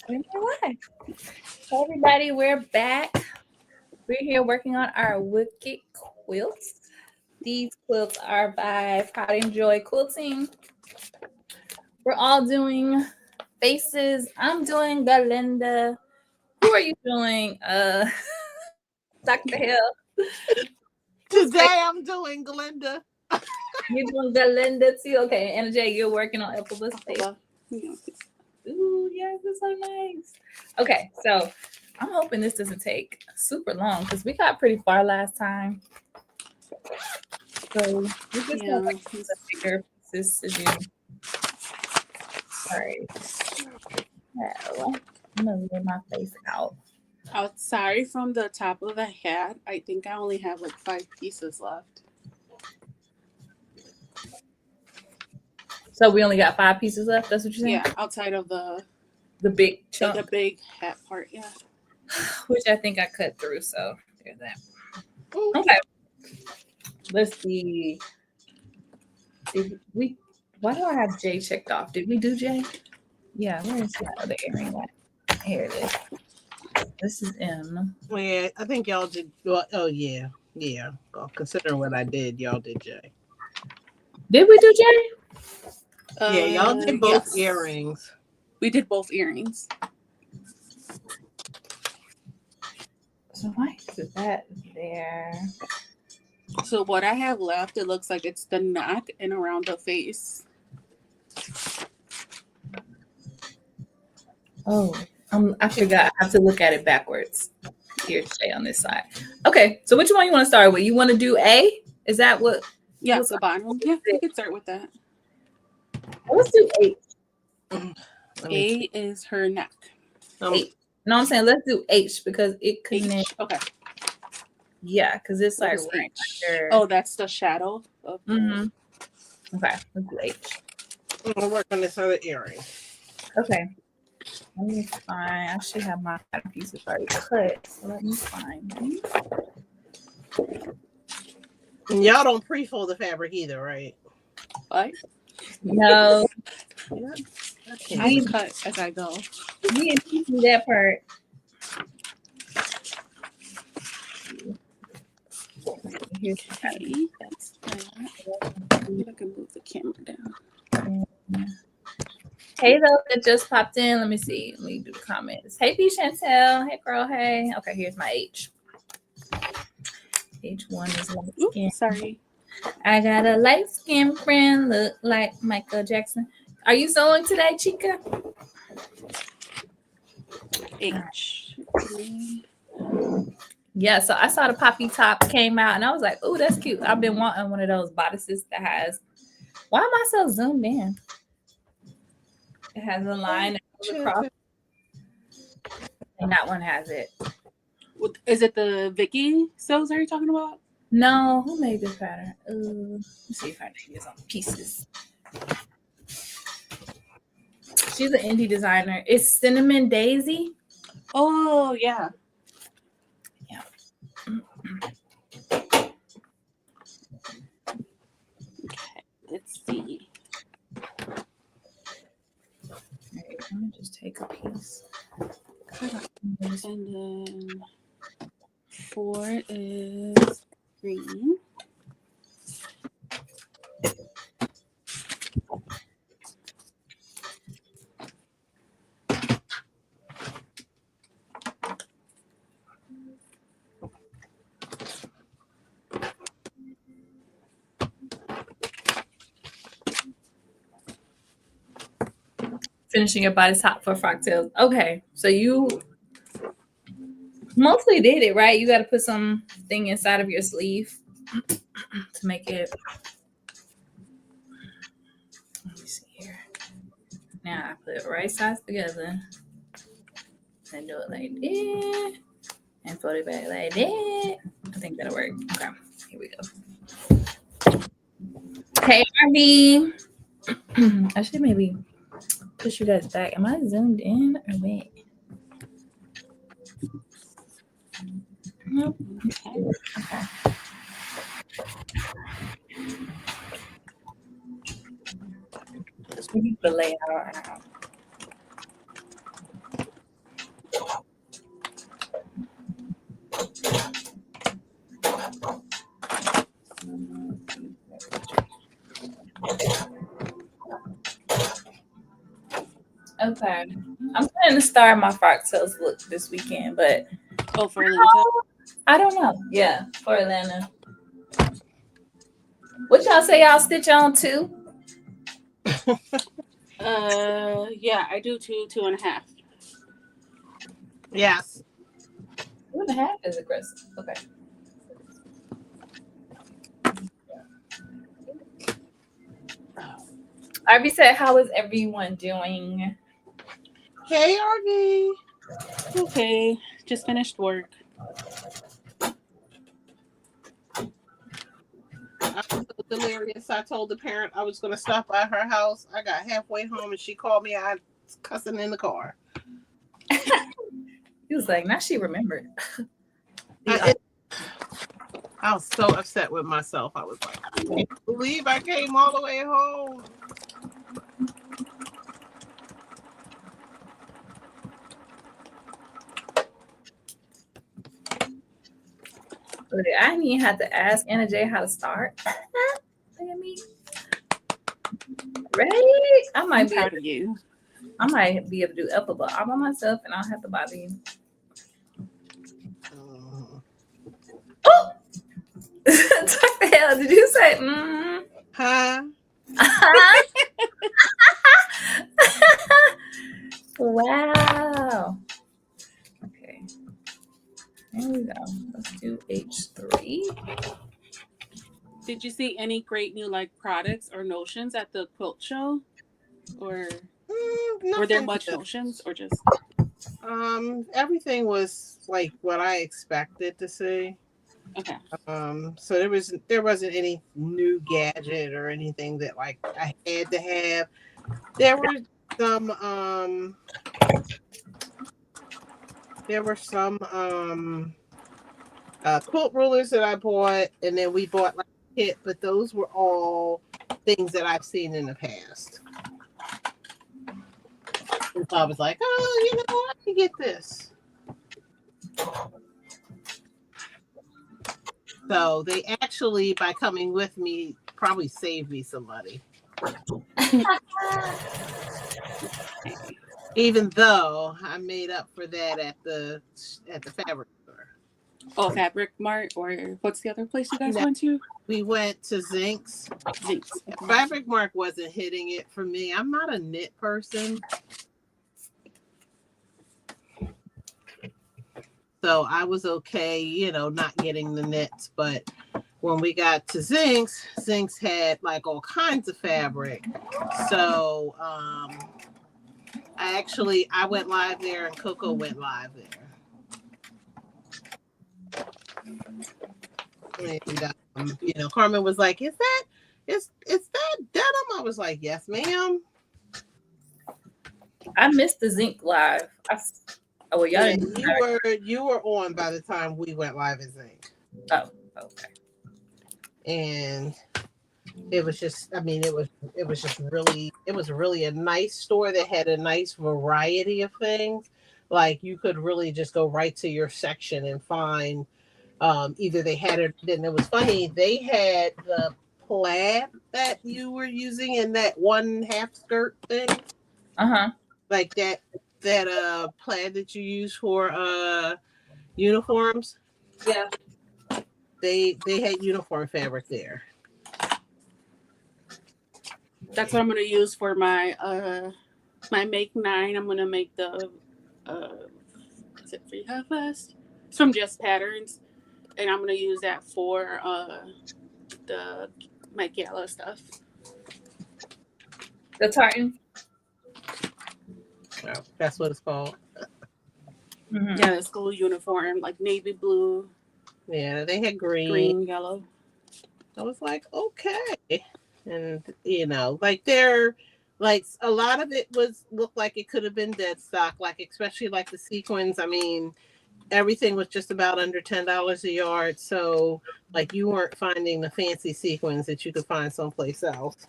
Hey everybody, we're back. We're here working on our wicked quilts. These quilts are by Pride and Joy Quilting. We're all doing faces. I'm doing Galinda. Who are you doing? Dr. Hale. Today I'm doing Glinda. You're doing Galinda too. Okay, Anna J, you're working on Epila's face. Ooh, yes, it's so nice. Okay, so I'm hoping this doesn't take super long because we got pretty far last time. So we just have like the bigger pieces to do. All right. So I'm gonna lay my face out. Outside from the top of the hat, I think I only have like 5 pieces left. So we only got 5 pieces left. That's what you're saying? Yeah, outside of the big chunk, the big hat part. Yeah, which I think I cut through. So there's that. Okay. Let's see. Why do I have J checked off? Did we do J? Yeah, where is that other earring at? Here it is. This is M. Yeah, I think y'all did. Well, oh yeah. Well, considering what I did, y'all did J. Did we do J? Yeah, y'all did both earrings. We did both earrings. So why is that there? So what I have left, it looks like it's the neck and around the face. Oh, I forgot. I have to look at it backwards. Here, J on this side. Okay, so which one you want to start with? You want to do A? Is that what? Yes, the bottom. Yeah, we can start with that. Let's do H. A is her neck. H. No, I'm saying let's do H because it connects. Okay. Yeah, because it's like right under. Oh, that's the shadow. Okay, let's do H. I'm gonna work on this other earring. Okay. Let me find. I should have my pieces already cut. So let me find them. And y'all don't pre-fold the fabric either, right? What? No. I cut as I go. We didn't do that part. Here's okay, that's that. I can move the camera down. Hey, those that just popped in, let me see. Let me do the comments. Hey, P. Chantel. Hey, girl. Hey. Okay, here's my H. H1 is light skin. Sorry. I got a light skin friend, look like Michael Jackson. Are you sewing today, Chica? H. Yeah, so I saw the poppy top came out and I was like, oh, that's cute. I've been wanting one of those bodices that has, why am I so zoomed in? It has a line that goes across. And that one has it. Is it the Vicky sews are you talking about? No, who made this pattern? Let's see if I can get some pieces. She's an indie designer. It's Cinnamon Daisy. Oh, yeah. Yeah. Okay, let's see. Right, let me just take a piece. And then 4 is green. Finishing your body top for frocktails. Okay, so you mostly did it, right? You got to put something inside of your sleeve to make it. Let me see here. Now I put it right sides together and do it like that and fold it back like that. I think that'll work. Okay, here we go. Hey, RV. I should maybe push you guys back. Am I zoomed in or wait? Nope. Okay. So you can lay out. Okay. I'm planning to start my frock tails look this weekend, but Oh, for Atlanta. I don't know. Yeah, for Atlanta. What y'all say y'all stitch on too? Yeah, I do 2.5. Yes. 2.5 is aggressive. Okay. RB said, how is everyone doing? Hey, RV. Okay, just finished work. I was so delirious. I told the parent I was going to stop by her house. I got halfway home and she called me. I was cussing in the car. He was like, now she remembered. I was so upset with myself. I was like, I can't believe I came all the way home. I didn't even have to ask Anna J how to start. Look at me. Right? I'm proud of you. I might be able to do alphabet all by myself and I don't have to bother you. Oh! What the hell did you say? Huh? Wow. Okay. There we go. Let's do H3. Did you see any great new like products or notions at the quilt show? Or were there much notions or just everything was like what I expected to see. okay. So there wasn't any new gadget or anything that like I had to have. There were some quilt rulers that I bought, and then we bought like a kit, but those were all things that I've seen in the past. And so I was like, oh, you know, I can get this. So they actually, by coming with me, probably saved me some money. Even though I made up for that at the fabric store. Oh, Fabric Mart, or what's the other place you guys went to? We went to Zinks. Zinks. Okay. Fabric Mart wasn't hitting it for me. I'm not a knit person. So I was okay, you know, not getting the knits. But when we got to Zinks, Zinks had like all kinds of fabric. So I went live there and Coco went live there. And you know, Carmen was like, is that denim? I was like, yes, ma'am. I missed the Zinc live. Y'all didn't. You were on by the time we went live at Zinc. Oh, okay. And it was just, I mean, it was really a nice store that had a nice variety of things. Like you could really just go right to your section and find either they had it. Then it was funny, they had the plaid that you were using in that one half skirt thing. Like that plaid that you use for uniforms. Yeah. They had uniform fabric there. That's what I'm gonna use for my my make 9. I'm gonna make the is it Free Half Fest? It's from Just Patterns. And I'm gonna use that for my gala stuff. The tartan. Oh, that's what it's called. Mm-hmm. Yeah, the school uniform, like navy blue. Yeah, they had green, yellow. I was like, okay, and you know, like they're like a lot of it looked like it could have been dead stock, like especially like the sequins. I mean, everything was just about under $10 a yard, so like you weren't finding the fancy sequins that you could find someplace else.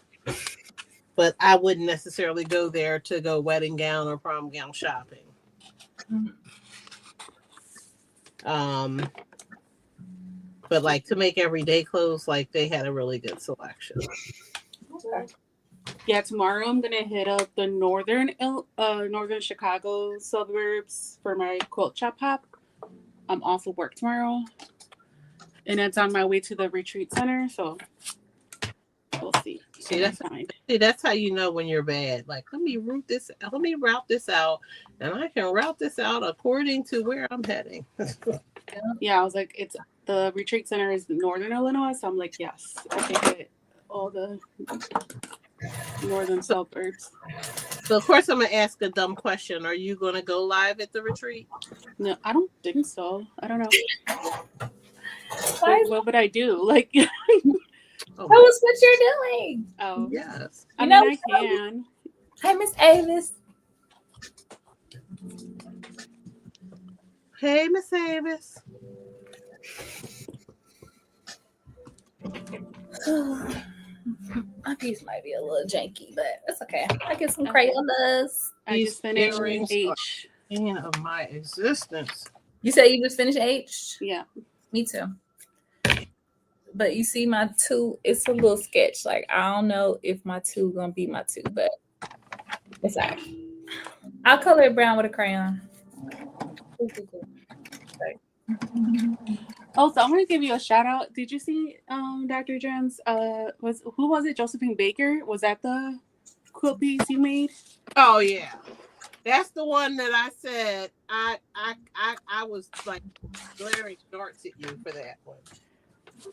But I wouldn't necessarily go there to go wedding gown or prom gown shopping. But like to make everyday clothes, like they had a really good selection. Okay. Yeah, tomorrow I'm gonna hit up the northern Chicago suburbs for my quilt chop hop. I'm off of work tomorrow, and it's on my way to the retreat center. So we'll see. That's how you know when you're bad. Like, let me route this out, and I can route this out according to where I'm heading. Yeah, I was like, it's the retreat center is northern Illinois, so I'm like, yes, I can hit all the northern suburbs. So of course I'm gonna ask a dumb question. Are you gonna go live at the retreat? No, I don't think so. I don't know. What would I do? Like, that was what you're doing. Oh yes. I mean, I can. Hey, Miss Avis. Hey, Miss Avis. My piece might be a little janky, but it's okay. I get some Crayolas. I just finished H. Of my existence. You say you just finished H? Yeah. Me too. But you see my 2, it's a little sketch. Like, I don't know if my 2 gonna be my 2, but it's all right. I'll color it brown with a crayon. Cool. Oh, so I'm gonna give you a shout out. Did you see Dr. Jones? Who was it? Josephine Baker? Was that the quilt piece you made? Oh yeah. That's the one that I said I was like glaring darts at you for that one.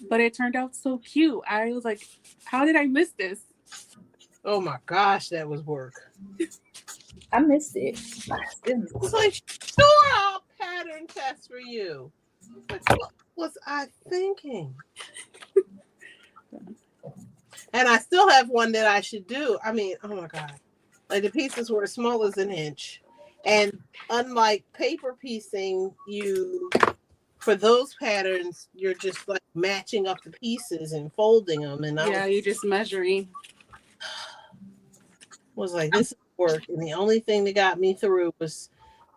But it turned out so cute. I was like, how did I miss this? Oh my gosh, that was work. I missed it. It's like, sure, I'll pattern test for you. But what was I thinking? And I still have one that I should do. I mean, oh my God. Like the pieces were as small as an inch. And unlike paper piecing, for those patterns, you're just like matching up the pieces and folding them. And you're just measuring. Was like, this is work. And the only thing that got me through was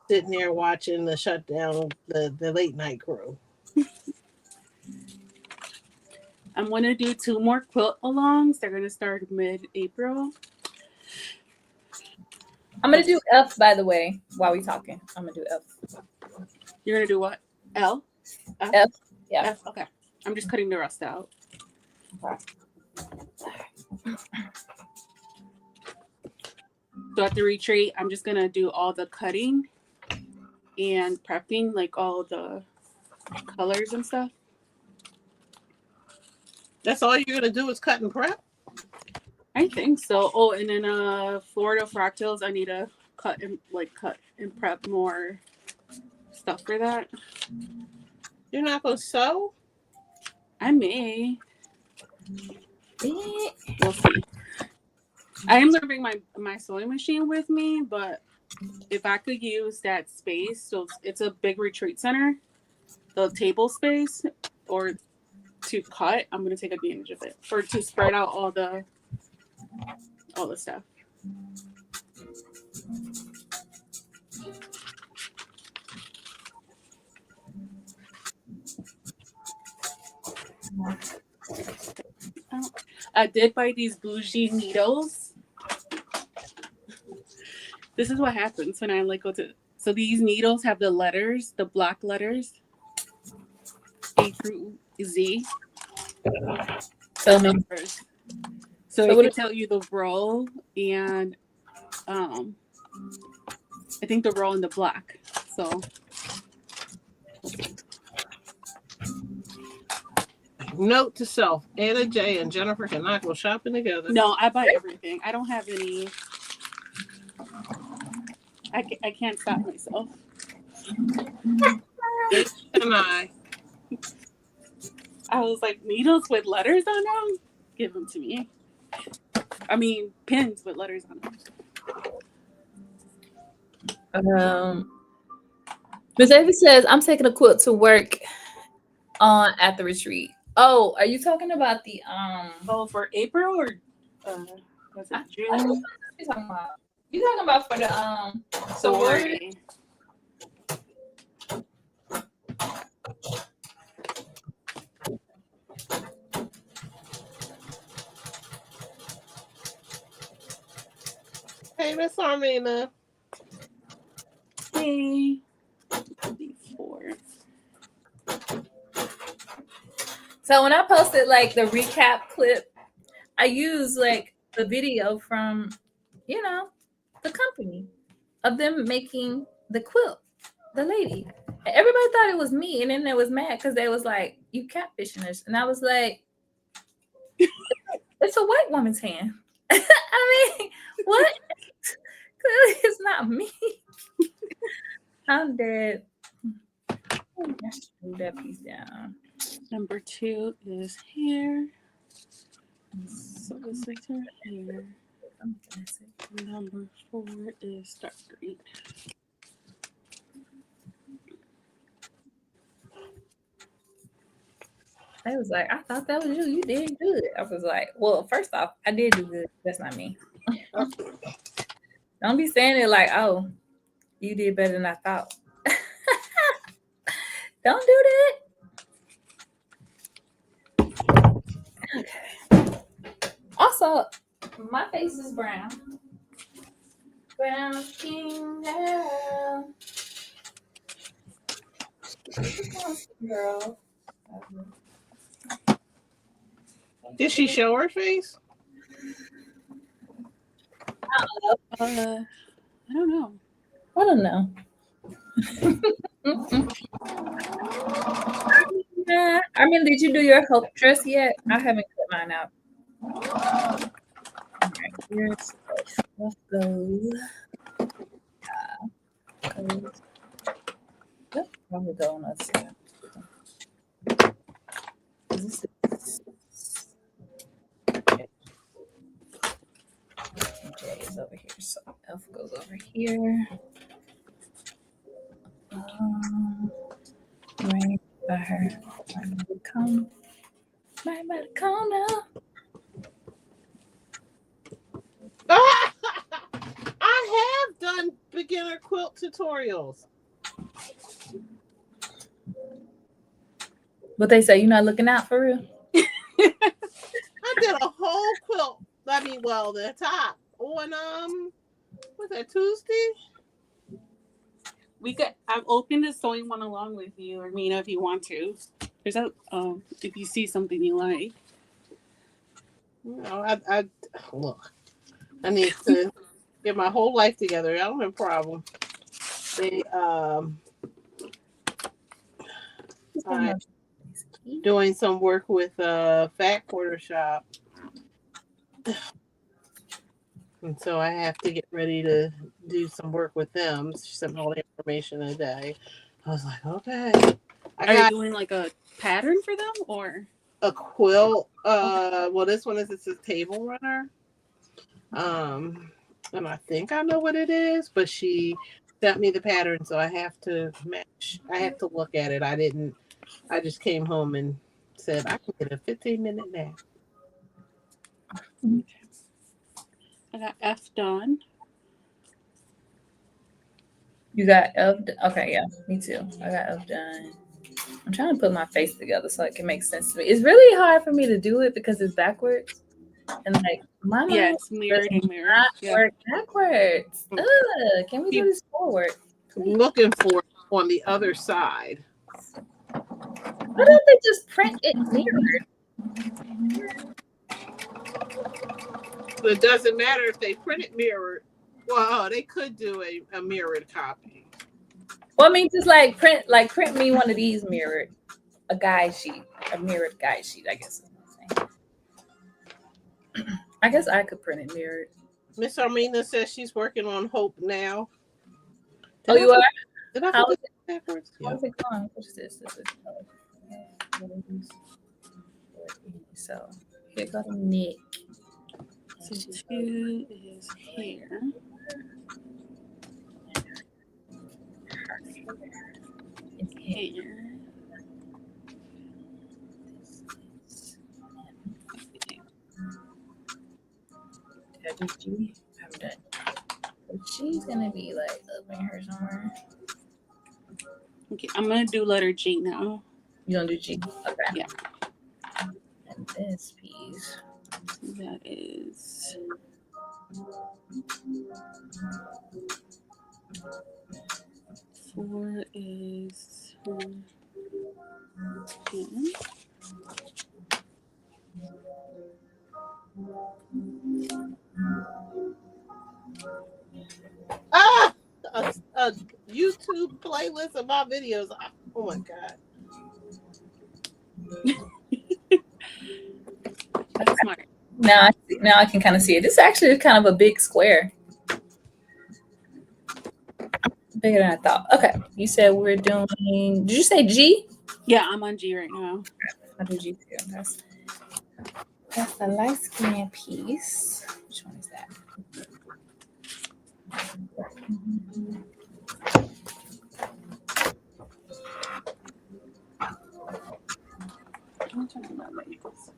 sitting there watching the shutdown, the late night crew. I'm going to do 2 more quilt alongs. They're going to start mid-April. I'm going to do F, by the way, while we're talking. I'm going to do F. You're going to do what? L? F? Yeah. F, okay. I'm just cutting the rest out. Okay. So at the retreat, I'm just going to do all the cutting and prepping, like all the colors and stuff. That's all you're going to do is cut and prep? I think so. Oh, and then Florida Fractals, I need to cut and prep more stuff for that. You're not going to sew? I may. We'll see. I am going to bring my sewing machine with me, but if I could use that space, so it's a big retreat center, the table space, or to cut, I'm going to take advantage of it, or to spread out all the stuff. I did buy these bougie needles. This is what happens when I go to. So these needles have the letters, the black letters, A through Z. So it can tell you the row and I think the row in the black. So. Note to self: Anna J and Jennifer cannot go shopping together. No, I buy everything. I don't have any. I can't stop myself. And I was like, needles with letters on them? Give them to me. I mean, pins with letters on them. Ms. Davis says, I'm taking a quilt to work on at the retreat. Oh, are you talking about the for April or was it June? You talking about for the sorority? Armina. Hey. 4. So when I posted like the recap clip, I used like the video from, you know, the company of them making the quilt, the lady. And everybody thought it was me, and then they was mad because they was like, "You catfishing us," and I was like, "It's a white woman's hand." I mean, what? Clearly, it's not me. I'm dead. Let's move that piece down. Number 2 is here. So this is right here. Number 4 is dark green. I was like, I thought that was you. You did good. I was like, well, first off, I did do good. That's not me. Don't be saying it like, oh, you did better than I thought. Don't do that. Okay. Also, my face is brown. Brown skin girl. Girl. Did she show her face? I don't know. I don't know. I mean, did you do your hope dress yet? I haven't cut mine out. All right, here's let's go. Let's probably go on that side. This is J is over here, so F goes over here. Right by her. Right by the corner. Right by the corner. I have done beginner quilt tutorials. What they say, you're not looking out for real? I did a whole quilt. I mean, well, the top on was that Tuesday? I'm open to sewing one along with you, or Mina, if you want to. There's a if you see something you like. No, I look. I need to get my whole life together. I don't have a problem. They I'm doing some work with Fat Quarter Shop. And so I have to get ready to do some work with them. She sent me all the information today. I was like, okay. Are you doing like a pattern for them or a quilt? Well, this one is a table runner. And I think I know what it is, but she sent me the pattern, so I have to match. I have to look at it. I just came home and said I can get a 15-minute nap. I got F done. You got F? Okay, yeah, me too. I got F done. I'm trying to put my face together so it can make sense to me. It's really hard for me to do it because it's backwards. And like my mind Yes, mirrored and mirrored. work backwards. Can we do this forward? I'm looking for it on the other side. Why don't they just print it mirrored? So it doesn't matter if they print it mirrored. Well, they could do a mirrored copy. Well, I mean, just like print me one of these mirrored, a guide sheet, a mirrored guide sheet. I guess. I guess I could print it mirrored. Miss Armina says she's working on Hope now. You are? Did I put it backwards? How's it going? What's this? This is so here go the neck. So 2 is here. It's here. G. I'm done. So she's gonna be like up in here somewhere. Okay, I'm gonna do letter G now. You gonna do G? Okay. Yeah. And this piece. That is Four is 10. Ah, a YouTube playlist of my videos. Oh my god. That's smart. Now I can kind of see it. This actually is kind of a big square. Bigger than I thought. Okay. You said we're doing, did you say G? Yeah, I'm on G right now. I do G too. That's the light skin piece. Which one is that? I'm trying to remember these.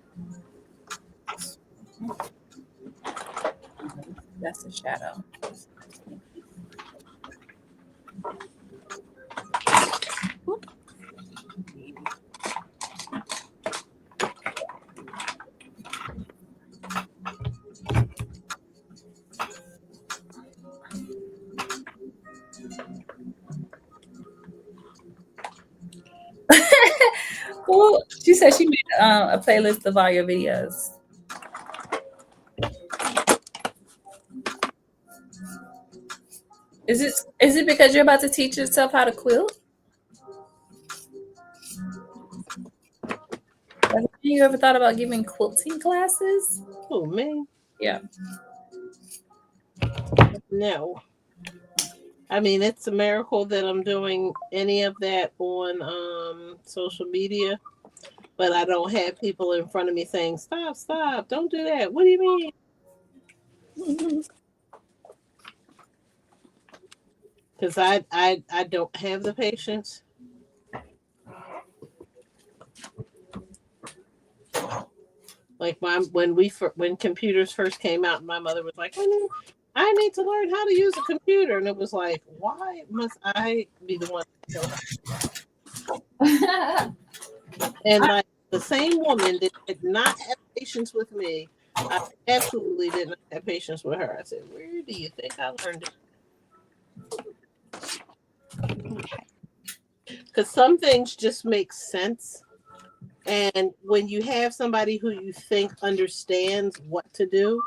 That's the shadow. Well, she said she made a playlist of all your videos. Is it because you're about to teach yourself how to quilt? Have you ever thought about giving quilting classes? Oh, me? Yeah. No. I mean, it's a miracle that I'm doing any of that on social media, but I don't have people in front of me saying, stop, don't do that. What do you mean? Because I don't have the patience. Like when computers first came out, my mother was like, I need to learn how to use a computer, and it was like, why must I be the one to tell her? And like the same woman that did not have patience with me, I absolutely did not have patience with her. I said, where do you think I learned it? Because some things just make sense. And when you have somebody who you think understands what to do,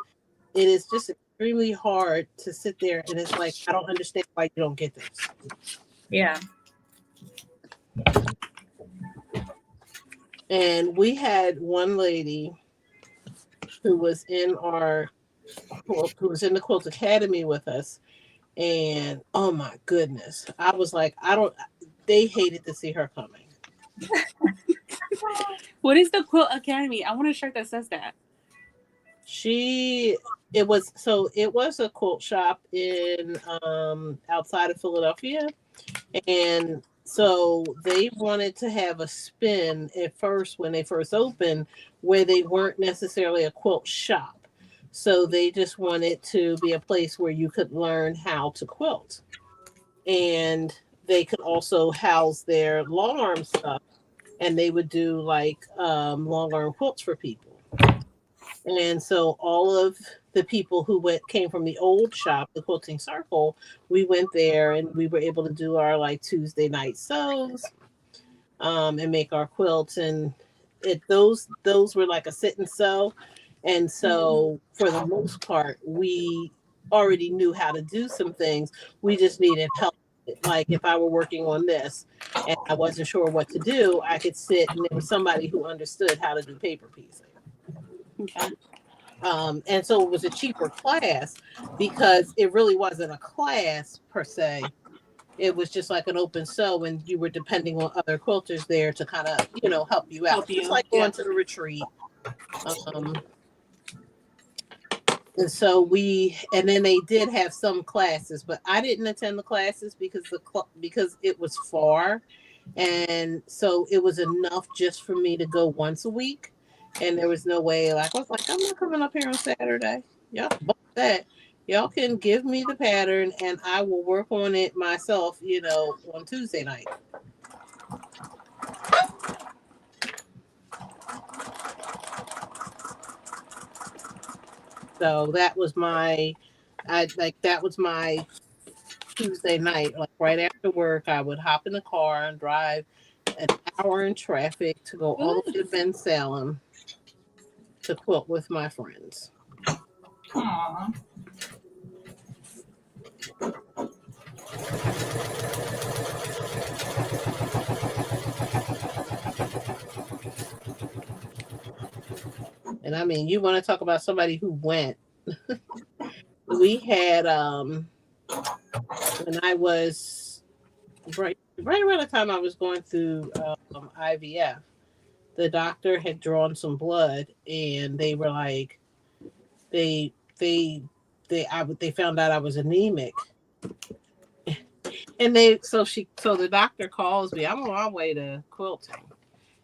it is just extremely hard to sit there and it's like, I don't understand why you don't get this. Yeah. And we had one lady who was in the Quilt Academy with us. And oh my goodness, I was like, they hated to see her coming. What is the Quilt Academy? I want a shirt that says that. It was a quilt shop in outside of Philadelphia, and so they wanted to have a spin at first when they first opened where they weren't necessarily a quilt shop. So they just wanted to be a place where you could learn how to quilt, and they could also house their long arm stuff, and they would do like long arm quilts for people. And so all of the people who came from the old shop, the Quilting Circle, we went there and we were able to do our like Tuesday night sews and make our quilts. And those were like a sit and sew. And so for the most part, we already knew how to do some things. We just needed help. Like if I were working on this and I wasn't sure what to do, I could sit and there was somebody who understood how to do paper piecing. Okay. And so it was a cheaper class because it really wasn't a class per se. It was just like an open sew, and you were depending on other quilters there to kind of, help you out. Just like going to the retreat. And so and then they did have some classes, but I didn't attend the classes because it was far. And so it was enough just for me to go once a week. And there was no way, like, I was like, I'm not coming up here on Saturday. Y'all book that. Y'all can give me the pattern and I will work on it myself, on Tuesday night. So that was my, that was my Tuesday night. Like right after work, I would hop in the car and drive an hour in traffic to go all the way to Ben Salem to quilt with my friends. Aw. And I mean, you want to talk about somebody who went. We had when I was right around the time I was going through IVF, the doctor had drawn some blood, and they were like, they they found out I was anemic, and so the doctor calls me. I'm on my way to quilting,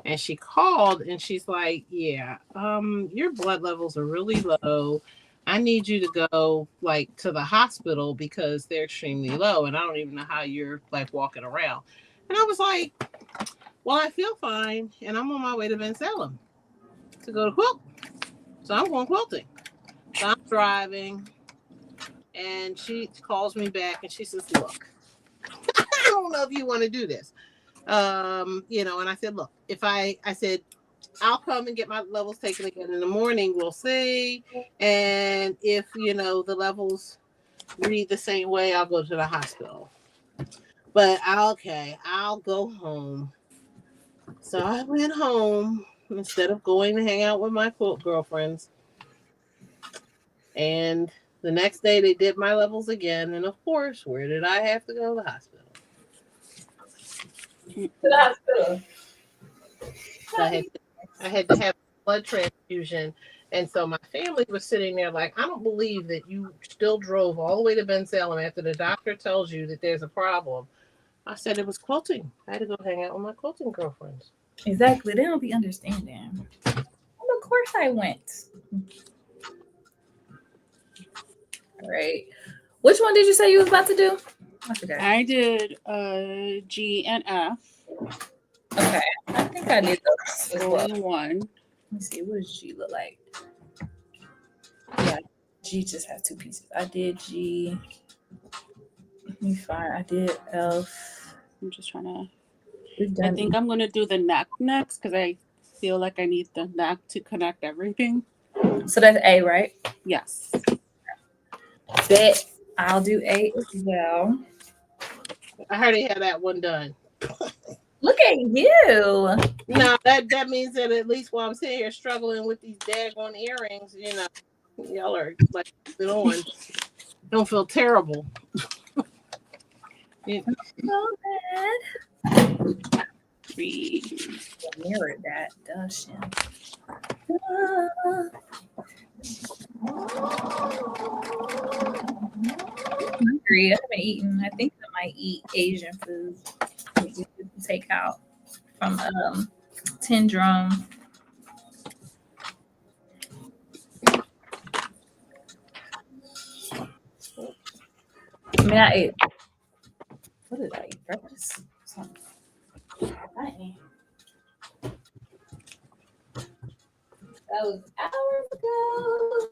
and she called and she's like, yeah, your blood levels are really low. I need you to go like to the hospital because they're extremely low, and I don't even know how you're like walking around. And I was like, well, I feel fine, and I'm on my way to Ben Salem to go to quilt. So I'm going quilting. So I'm driving, and she calls me back, and she says, look, I don't know if you want to do this. And I said, look, I said, I'll come and get my levels taken again in the morning. We'll see. And if, the levels read the same way, I'll go to the hospital. But I'll go home. So I went home instead of going to hang out with my quilt girlfriends. And the next day they did my levels again. And of course, where did I have to go? To the hospital. To the hospital. So I had to have a blood transfusion. And so my family was sitting there like, I don't believe that you still drove all the way to Ben Salem after the doctor tells you that there's a problem. I said it was quilting. I had to go hang out with my quilting girlfriends. Exactly. They don't be understanding. Well, of course I went. All right. Which one did you say you was about to do? I forgot. I did G and F. Okay. I think I did those as well. Only one. Let me see. What does G look like? Yeah. G just has two pieces. I did G. Let me find. I did F. I'm just trying to. I think I'm going to do the neck next because I feel like I need the neck to connect everything. So that's A, right? Yes. Bet I'll do A as well. I already had that one done. Look at you. No, that means that at least while I'm sitting here struggling with these daggone earrings, y'all are like on. Don't feel terrible. So bad. Three. Mirror that, does she? I'm hungry. I haven't eaten. I think I might eat Asian food. Take out from Tin Drum. I mean, I ate. What did I eat? Breakfast? Something. That was hours ago.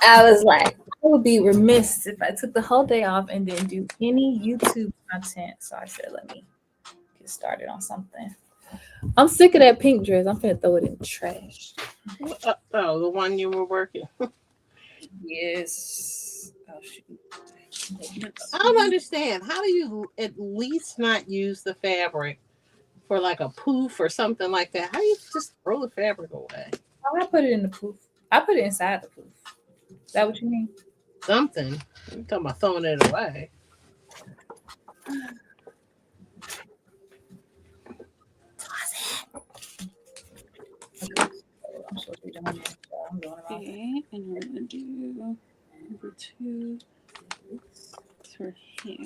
I was like, I would be remiss if I took the whole day off and didn't do any YouTube content. So I said, let me get started on something. I'm sick of that pink dress. I'm gonna throw it in the trash. Oh, the one you were working. Yes. Oh shoot. I don't understand. How do you at least not use the fabric for like a poof or something like that? How do you just throw the fabric away? I put it in the poof. I put it inside the poof. Is that what you mean? Something. I'm talking about throwing it away. Okay. I'm supposed to be doing it. So I'm doing it wrong. Okay, and we're gonna do number 2 for here.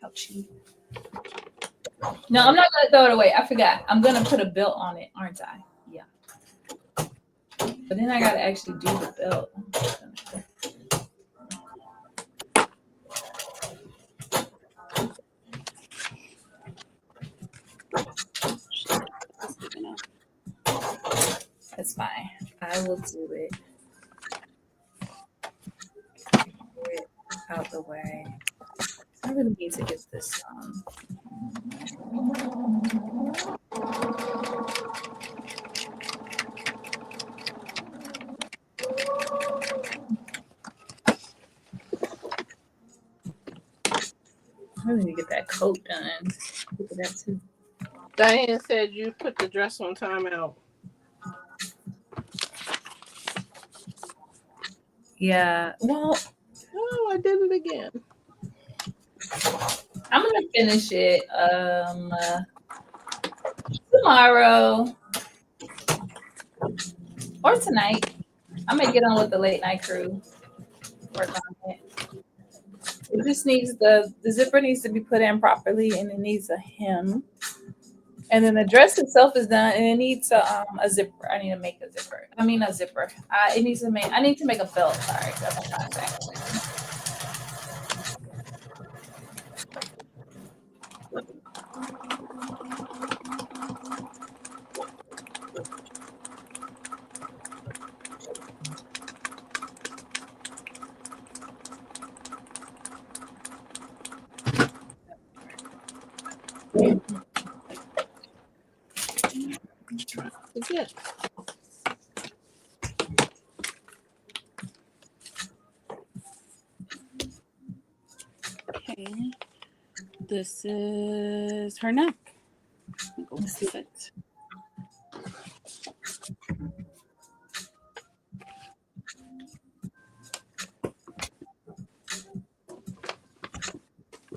Ouchie. No, I'm not gonna throw it away. I forgot. I'm gonna put a belt on it, aren't I? Yeah. But then I gotta actually do the belt. I will do it. Get it out the way. I really need to get this I really need to get that coat done. Look at that too. Diane said you put the dress on timeout. Yeah. Well, Oh, I did it again. I'm gonna finish it tomorrow or tonight. I'm gonna get on with the late night crew. Work on it. It just needs the zipper needs to be put in properly, and it needs a hem. And then the dress itself is done, and it needs a zipper. I need to make a zipper. I mean a zipper. I need to make a belt. Sorry, that's what I'm trying to say. Again. Okay. This is her neck. Go Let's see. sit.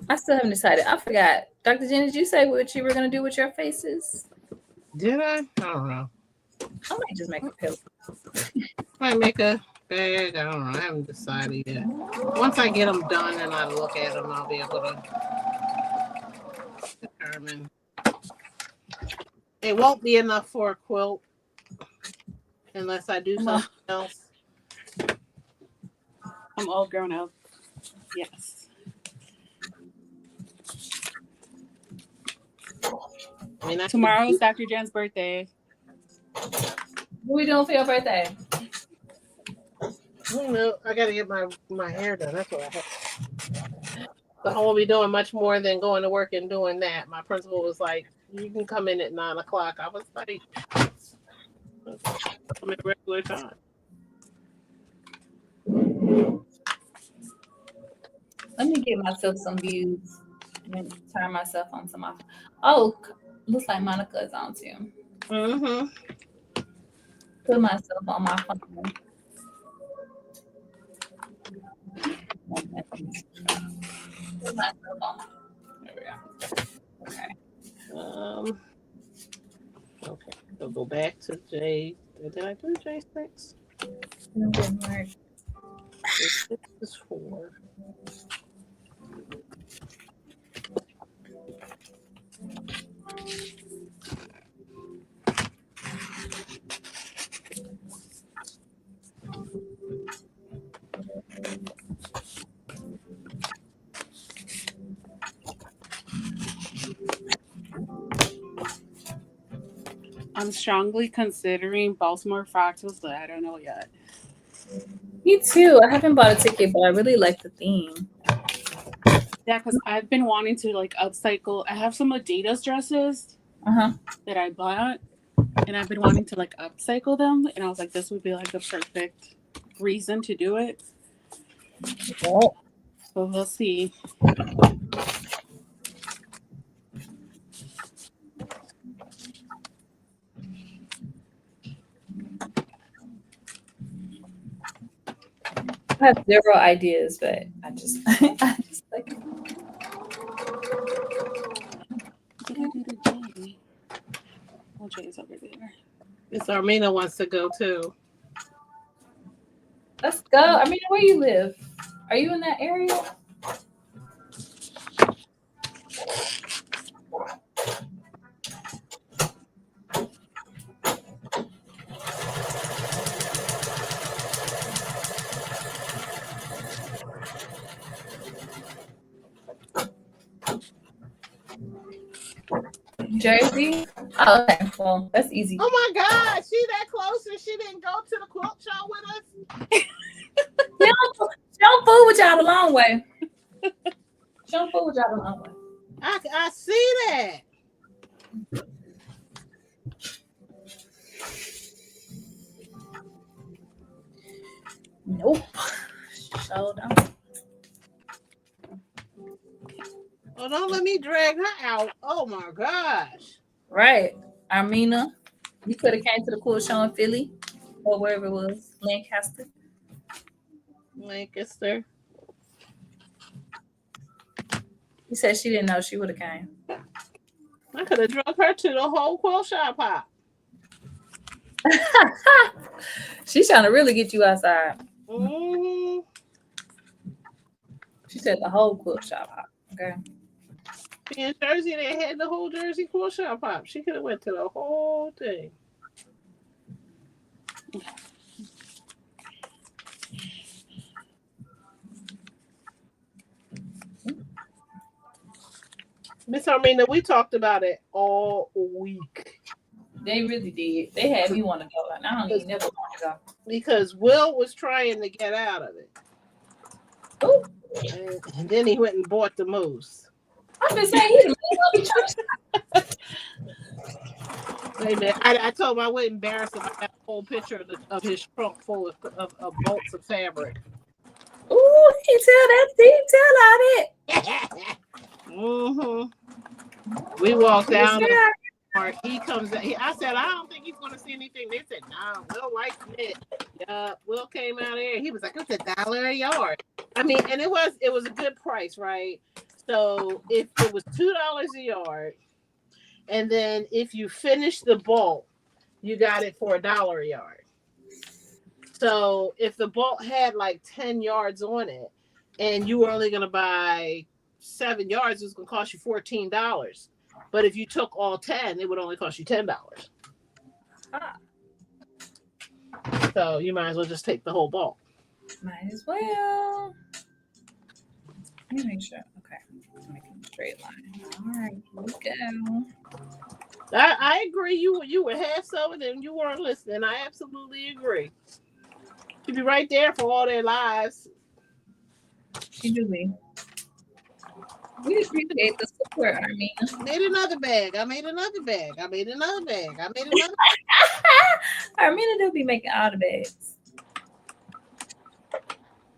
I still haven't decided. I forgot. Dr. Jen, did you say what you were gonna do with your faces? Did I? I don't know. I might just make a pillow. Might make a bag. I don't know. I haven't decided yet. Once I get them done and I look at them, I'll be able to determine. It won't be enough for a quilt unless I do something else. I'm all grown up. Yes. I mean, Tomorrow's Dr. Jen's birthday. What are we doing for your birthday? I don't know. I gotta get my hair done. That's what I have. So I won't be doing much more than going to work and doing that. My principal was like, "You can come in at 9 o'clock." I was like, "I'm at regular time." Let me get myself some views and turn myself on to my. Oh, looks like Monica is on too. Mm-hmm. Put myself on my phone. Put myself on. There we go. Okay. Okay. So go back to J. Did I do J6? It didn't work. J6 is 4. I'm strongly considering Baltimore Fractals, but I don't know yet. Me too. I haven't bought a ticket, but I really like the theme. Yeah, because I've been wanting to like upcycle. I have some Adidas dresses that I bought, and I've been wanting to like upcycle them. And I was like, this would be like the perfect reason to do it. Well, So we'll see. I have zero ideas, but I just like. Oh, Jay's over there. Miss Armina wants to go too. Let's go. I mean, where you live? Are you in that area? Jersey? Oh, okay. Well, that's easy. Oh my God, she that close and she didn't go to the quilt show with us? She don't fool with y'all the long way. She don't fool with y'all the long way. I see that. Nope. So don't. Oh, don't let me drag her out. Oh my gosh. Right. Armina, you could have came to the quilt show in Philly or wherever it was, Lancaster. Lancaster. You said she didn't know she would have came. I could have drug her to the whole quilt shop hop. She's trying to really get you outside. Mm-hmm. She said the whole quilt shop hop. Okay. In Jersey, they had the whole Jersey quilt shop hop. She could have went to the whole thing. Miss Armina, we talked about it all week. They really did. They had me want to go, and I don't even never want to go. Because Will was trying to get out of it. Ooh. And then he went and bought the moose. I've been saying he's a Wait a minute. I told him I wasn't embarrassed about that whole picture of his trunk full of bolts of fabric. Ooh, he tell that detail on it. Mm-hmm. We walked down. He comes. I said, I don't think he's going to see anything. They said, no, Will likes it. Yeah, Will came out there. He was like, it's $1 a yard. I mean, and it was a good price, right? So if it was $2 a yard, and then if you finish the bolt, you got it for $1 a yard. So if the bolt had like 10 yards on it, and you were only going to buy 7 yards, it was going to cost you $14. But if you took all 10, it would only cost you $10. So you might as well just take the whole bolt. Might as well. Let me make sure. Okay. Making a straight line. All right, here we go. I agree. You were half sewing and you weren't listening. I absolutely agree. You'd be right there for all their lives. She do be. We appreciate the support, Armina. I made another bag. Armina do be making all the bags.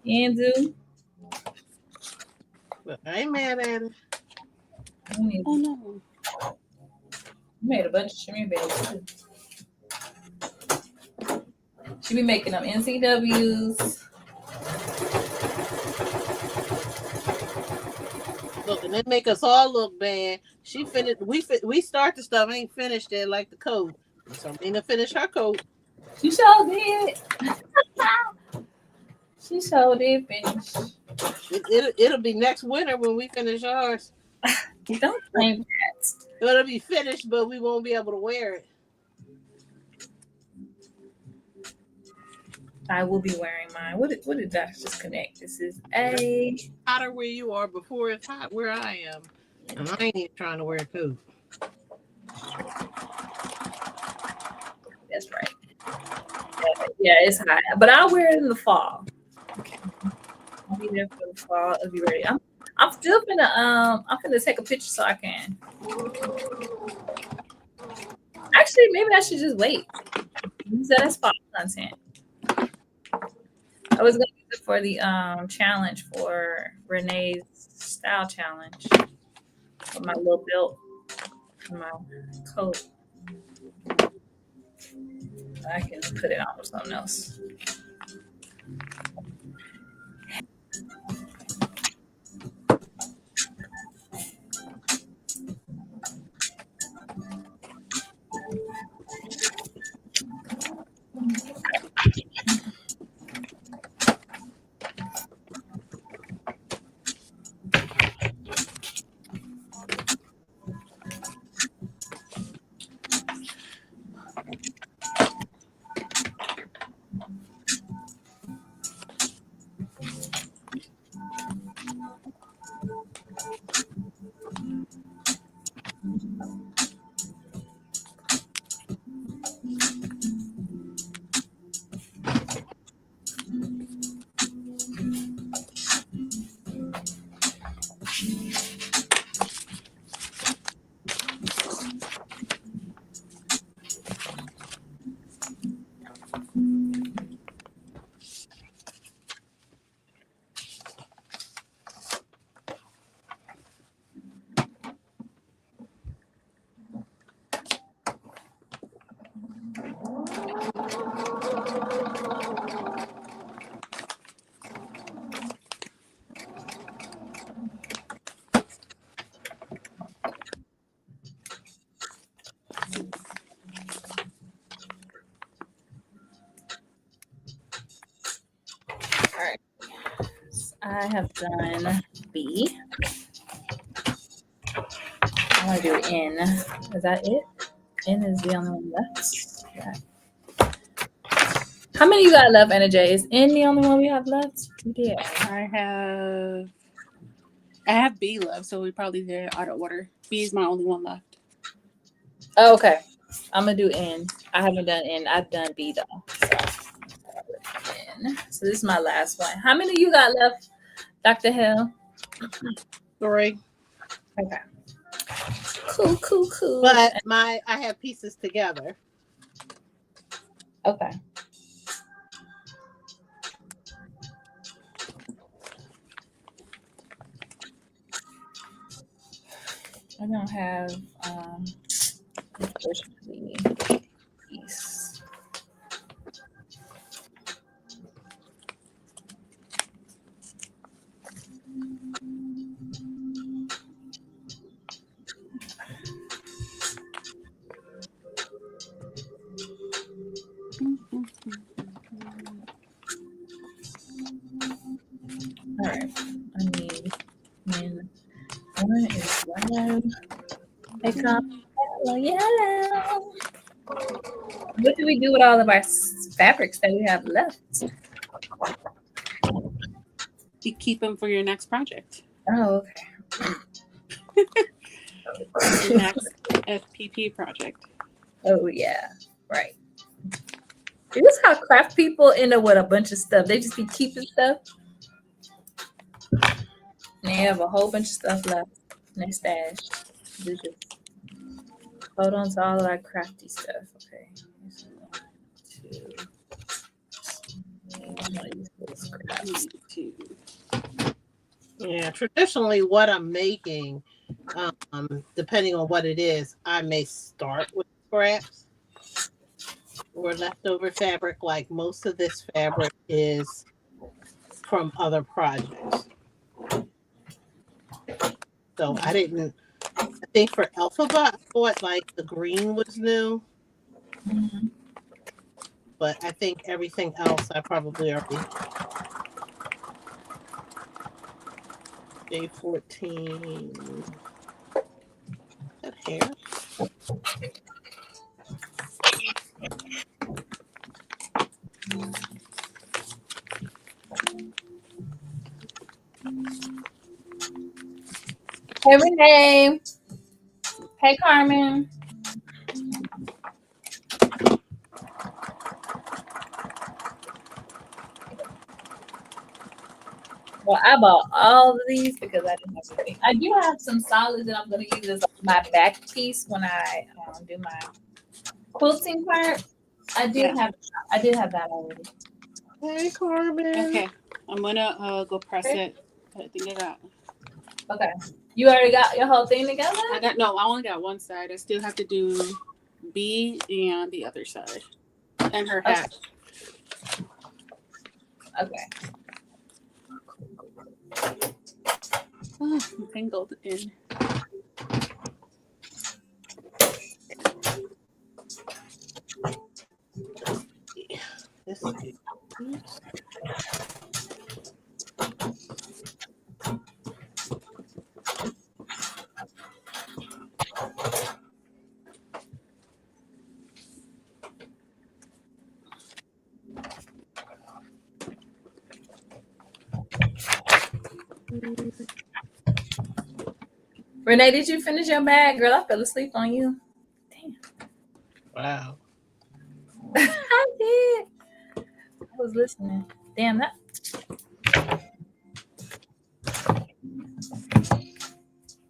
Yanzu. I ain't mad at it. Oh no. You made a bunch of shimmy bags too. She be making them NCWs. Look, and they make us all look bad. She finished. We start the stuff. Ain't finished it like the coat. So Armina finished her coat. She sure did. She sure did finish. It'll be next winter when we finish ours. Don't claim that. It'll be finished, but we won't be able to wear it. I will be wearing mine. What did that just connect? This is a Hotter where you are before it's hot where I am. And I ain't even trying to wear a coat. that's right. Yeah, it's hot. But I'll wear it in the fall. Okay. I'll be there for the fall. I'll be ready. I'm still finna take a picture so I can. Actually, maybe I should just wait. Use that as fall content. I was gonna use it for the challenge for Renee's style challenge. With my little belt and my coat. I can put it on with something else. I have done B. I want to do N. Is that it? N is the only one left. Yeah. How many you got left, Anna J? Is N the only one we have left? Yeah. I have B left, so we probably did out of order. B is my only one left. Oh, okay. I'm gonna do N. I haven't done N. I've done B though. N. So this is my last one. How many you got left, Dr. Hale? 3. Okay. Cool. But I have pieces together. Okay. I don't have unfortunately piece. All right. I need one is yellow. They come yellow. What do we do with all of our fabrics that we have left? You keep them for your next project. Oh, okay. Your next FPP project. Oh, yeah. Right. This is how craft people end up with a bunch of stuff. They just be keeping stuff. And they have a whole bunch of stuff left in their stash. They just hold on to all of our crafty stuff. Okay. Here's 1, 2. Yeah, traditionally what I'm making, depending on what it is, I may start with scraps or leftover fabric. Like most of this fabric is from other projects. So I think for Alphabet, I thought like the green was new. Mm-hmm. But I think everything else I probably already. J14. That hair. Hey, Renee. Hey, Carmen. Well, I bought all of these because I didn't have anything. I do have some solids that I'm going to use as my back piece when I do my quilting part. I did have that already. Hey, Carmen. Okay, I'm gonna go press it. I think I got. Okay, you already got your whole thing together. I only got one side. I still have to do B and the other side, and her hat. Okay. Oh, I'm tangled in. This is Renee, did you finish your bag, girl? I fell asleep on you. Damn. wow. I did. I was listening. Damn that.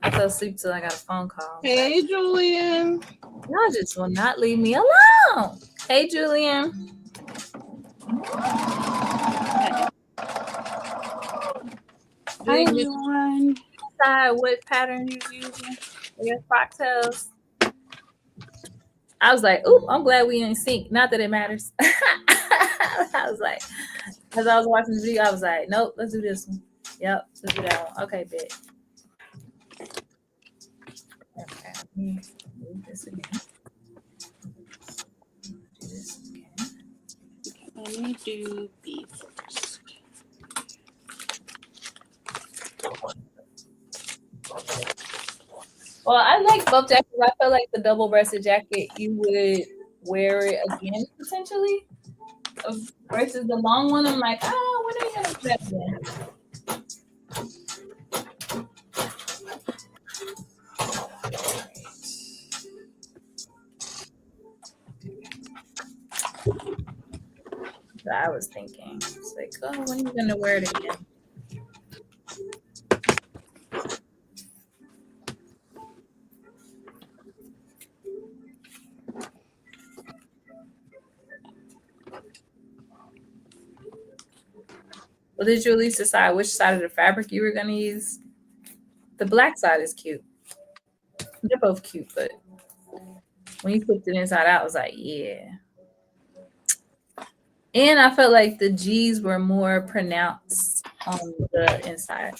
I fell asleep till I got a phone call. Hey, Julian. Y'all just will not leave me alone. Hey, Julian. Hi, everyone. Decide what pattern you're using for your foxtails. I was like, "Ooh, I'm glad we in sync." Not that it matters. I was like, as I was watching the video, I was like, "Nope, let's do this one." Yep, let's do that one. Okay, bet. Okay, let me move this again. Do this again. Let me do B first. Well, I like both jackets. I feel like the double-breasted jacket you would wear it again potentially, versus the long one. I'm like, oh, when are you gonna wear that again? So I was thinking, it's like, oh, when are you gonna wear it again? Well, did you at least decide which side of the fabric you were gonna use? The black side is cute. They're both cute, but when you flipped it inside out, I was like, yeah. And I felt like the G's were more pronounced on the inside.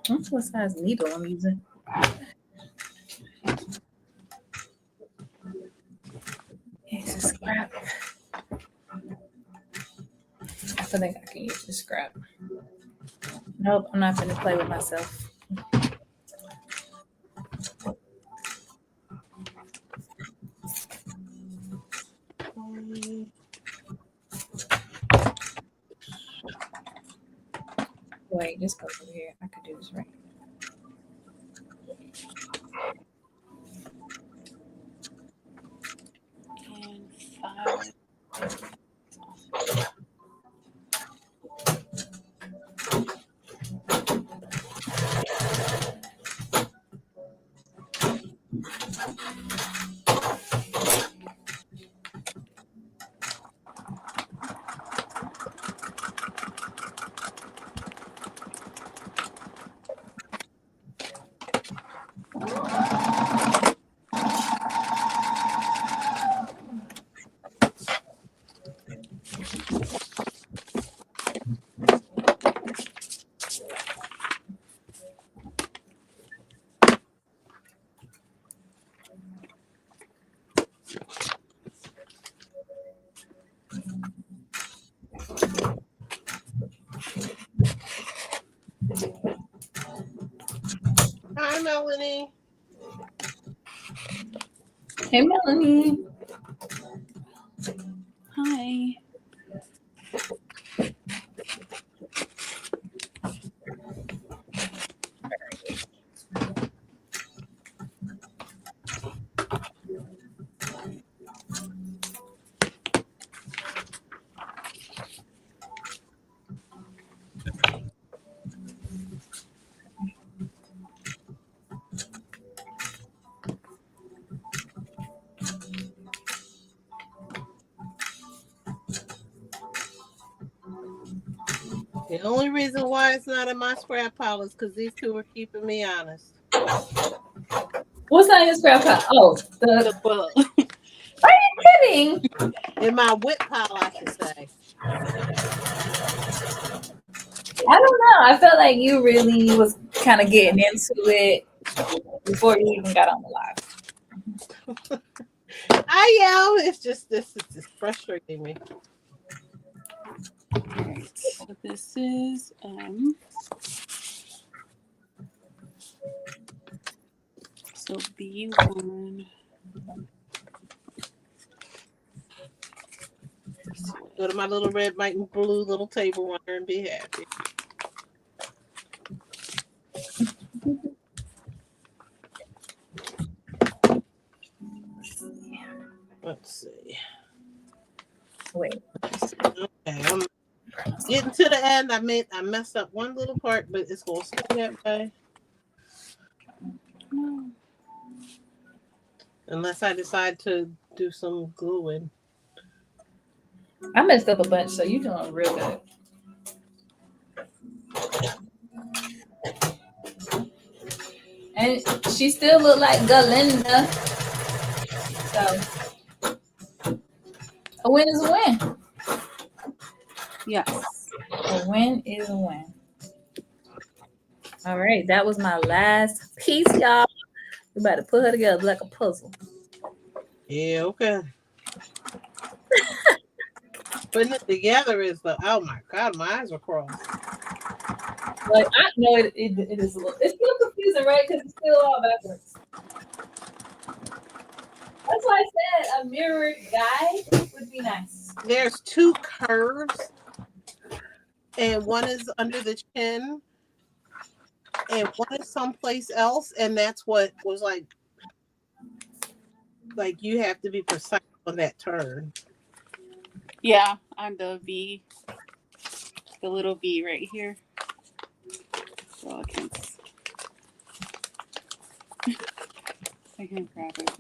That's what size needle I'm using. It's a scrap. I feel like I can use the scrap. Nope, I'm not gonna play with myself. Wait, this goes over here. I could do this right. And 5. Hi, Melanie. Hey, Melanie. Hi. The only reason why it's not in my scrap pile is because these two are keeping me honest. What's on your scrap pile? Oh, The book. Are you kidding? In my whip pile, I should say. I don't know. I felt like you really was kind of getting into it before you even got on the live. I am. It's just this is just frustrating me. Alright, so this is so B1. Go to my little red, white, and blue little table runner and be happy. Let's see. Wait. Okay, I'm getting to the end. I messed up one little part, but it's gonna stay that way. No. Unless I decide to do some gluing. I messed up a bunch, so you're doing real good. And she still look like Galinda. So a win is a win. Yes. A win is a win. All right, that was my last piece, y'all. We about to put her together like a puzzle. Yeah, okay. Putting it together is the oh my god, my eyes are crossed. Like I know it is a little. It's still confusing, right? Because it's still all backwards. That's why I said a mirrored guide would be nice. There's two curves, and one is under the chin, and one is someplace else, and that's what was like you have to be precise on that turn. Yeah, on the V, the little V right here. So I can't grab it.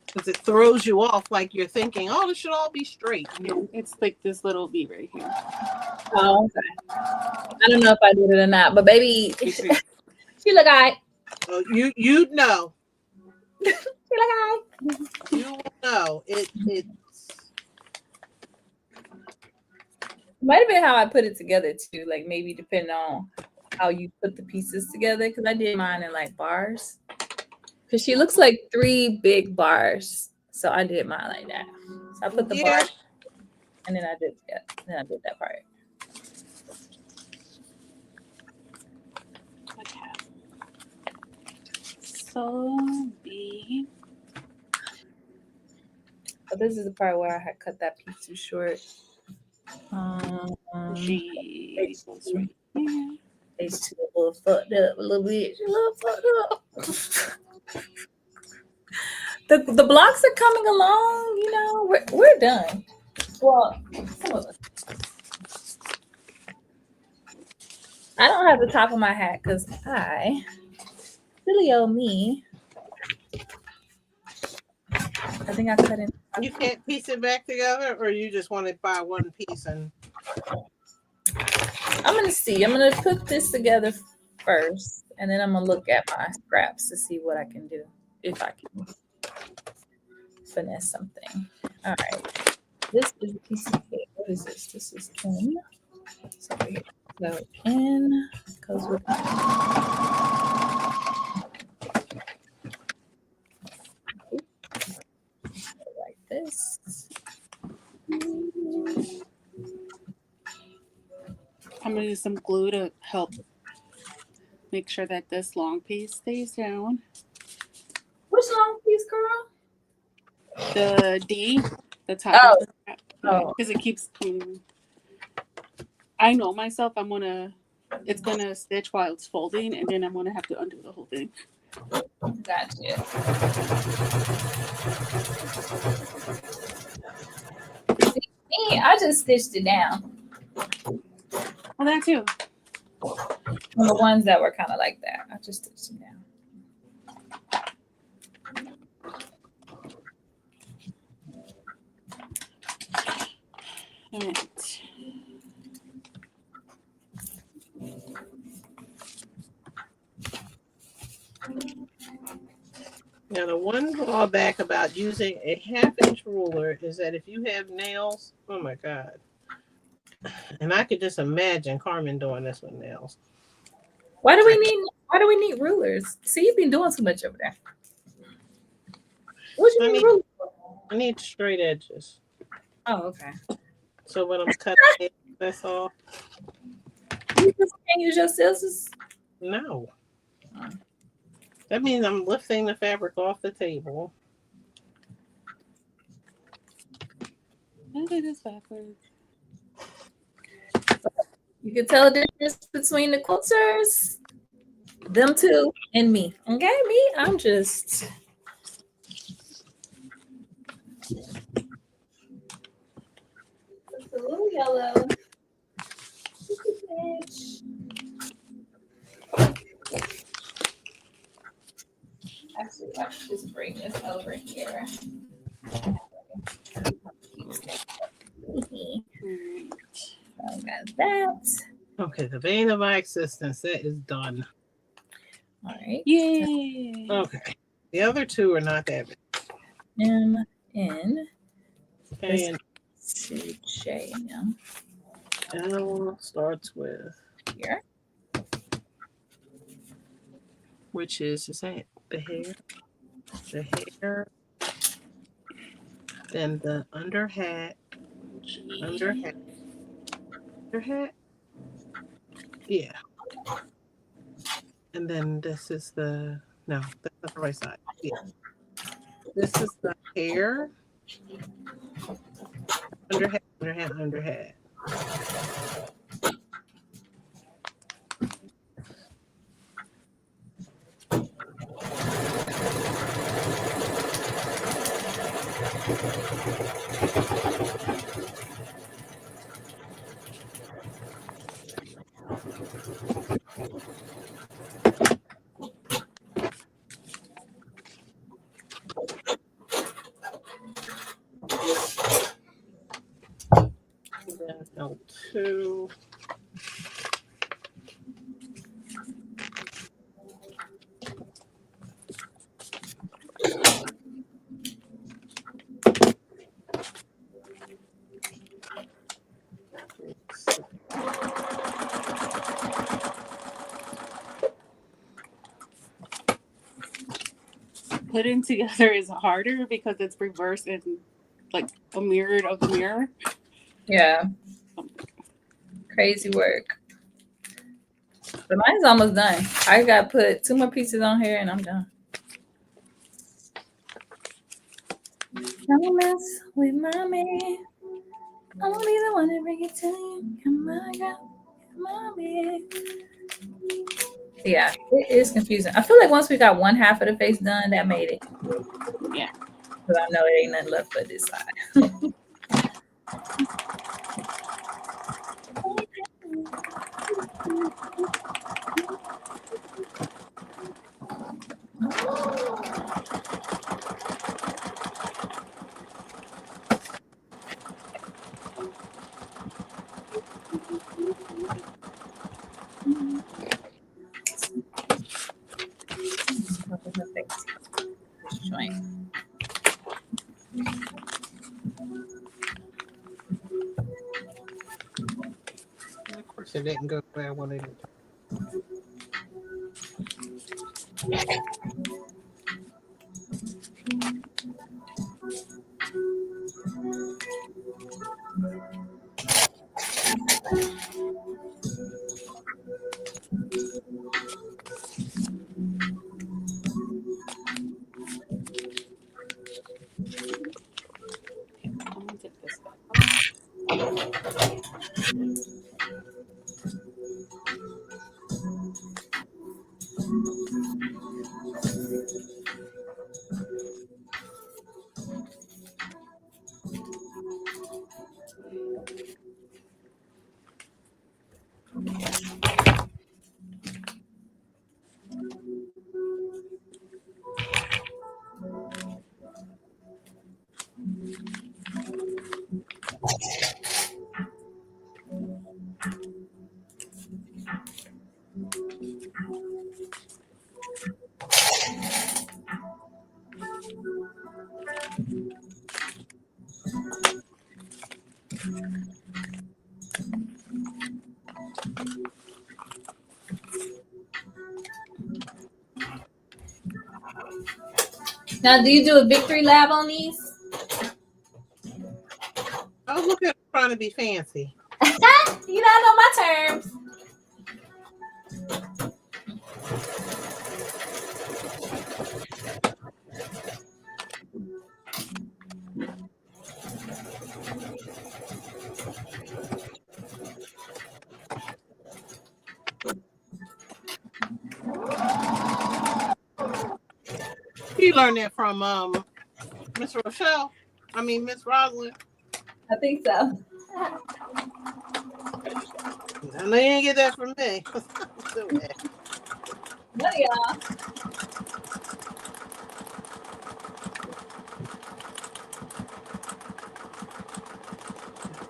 Because it throws you off, like you're thinking, oh, this should all be straight. No, it's like this little V right here. Oh, okay. I don't know if I did it or not, but baby, she look alright. Oh, you'd know. She look alright. You will know. It Might have been how I put it together too. Like maybe depending on how you put the pieces together, because I did mine in like bars. Because she looks like 3 big bars, so I did mine like that. So I put the bar, and then I did that part. Okay. So B. But this is the part where I had cut that piece too short. G goes right here. H2 a little fucked up, a little bit. She a little fucked up. The blocks are coming along, you know. We're done. Well, some of us. I don't have the top of my hat because silly old me. I think I cut it. you can't piece it back together, or you just want it by one piece and. I'm gonna see. I'm gonna put this together first, and then I'm gonna look at my scraps to see what I can do, if I can finesse something. All right. This is a piece of cake. What is this? This is Ken. So Ken goes with like this. I'm going to use some glue to help make sure that this long piece stays down. Which long piece, girl? The D, the top of the because it keeps coming. I know myself, it's going to stitch while it's folding, and then I'm going to have to undo the whole thing. Gotcha. See, me, I just stitched it down. Well, that too. And the ones that were kind of like that, I just stitched them down. All right. Now, the one drawback about using a 1/2-inch ruler is that if you have nails, oh my God. And I could just imagine Carmen doing this with nails. Why do we need rulers? See, you've been doing too much over there. What you need rulers for? I need straight edges. Oh, okay. So when I'm cutting it, that's all. You just can't use your scissors? No. That means I'm lifting the fabric off the table. Maybe it is backwards. You can tell the difference between the quilters, them two, and me. Okay, me, I'm just. It's a little yellow. Actually, let's just bring this over here. I got that. Okay, the vein of my existence, that is done. All right. Yay. Okay. The other two are not that big. M N. And to J now. L starts with Here. which is that the hair, then the under hat, yeah, and then this is the no, that's not the right side. Yeah, this is the hair, under hat. Then L2. Putting together is harder because it's reversed and like a mirror of the mirror. Yeah. Crazy work. But mine's almost done. I got to put 2 more pieces on here and I'm done. Don't mess with mommy. I'm gonna be the one to bring it to you. Come on, girl. Mommy. Yeah, it is confusing. I feel like once we got one half of the face done, that made it. Yeah. But I know it ain't nothing left but this side. Joint. Of course, it didn't go where I wanted it. I'm gonna take this back off. Now, do you do a victory lab on these? Oh, look at trying to be fancy. You don't know my terms. You learned that from Miss Rochelle. Miss Rosalind. I think so. I know you didn't get that from me. What y'all?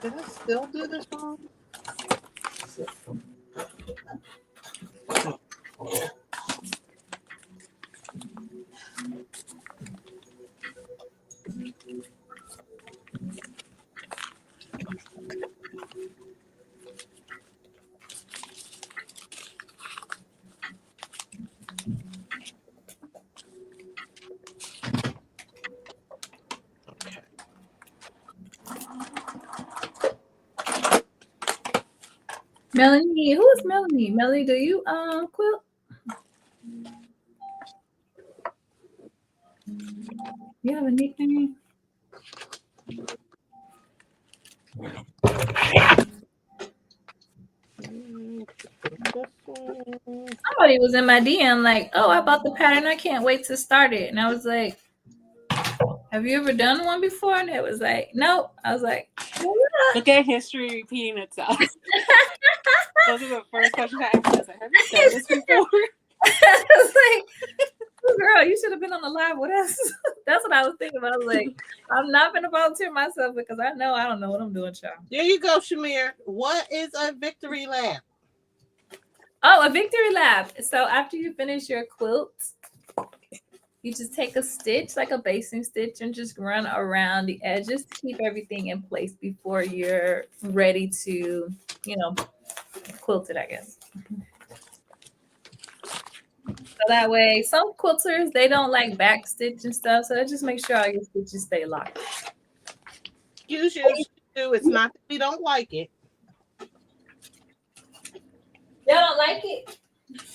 Did I still do this wrong? Melanie, who is Melanie? Melanie, do you quilt? You have a nickname? Somebody was in my DM like, oh, I bought the pattern. I can't wait to start it. And I was like, have you ever done one before? And it was like, nope. I was like, well, Look at history repeating itself. Those are the first questions I asked. I was like, have you done this before? I was like, oh, girl, you should have been on the live with us. That's what I was thinking about. I was like, I'm not going to volunteer myself because I know I don't know what I'm doing, child. There you go, Shamir. What is a victory lap? Oh, a victory lap. So after you finish your quilt, you just take a stitch, like a basting stitch, and just run around the edges to keep everything in place before you're ready to, quilt it, I guess. So that way, some quilters, they don't like back stitch and stuff. So just make sure all your stitches stay locked. Usually do. It's not that we don't like it. Y'all don't like it?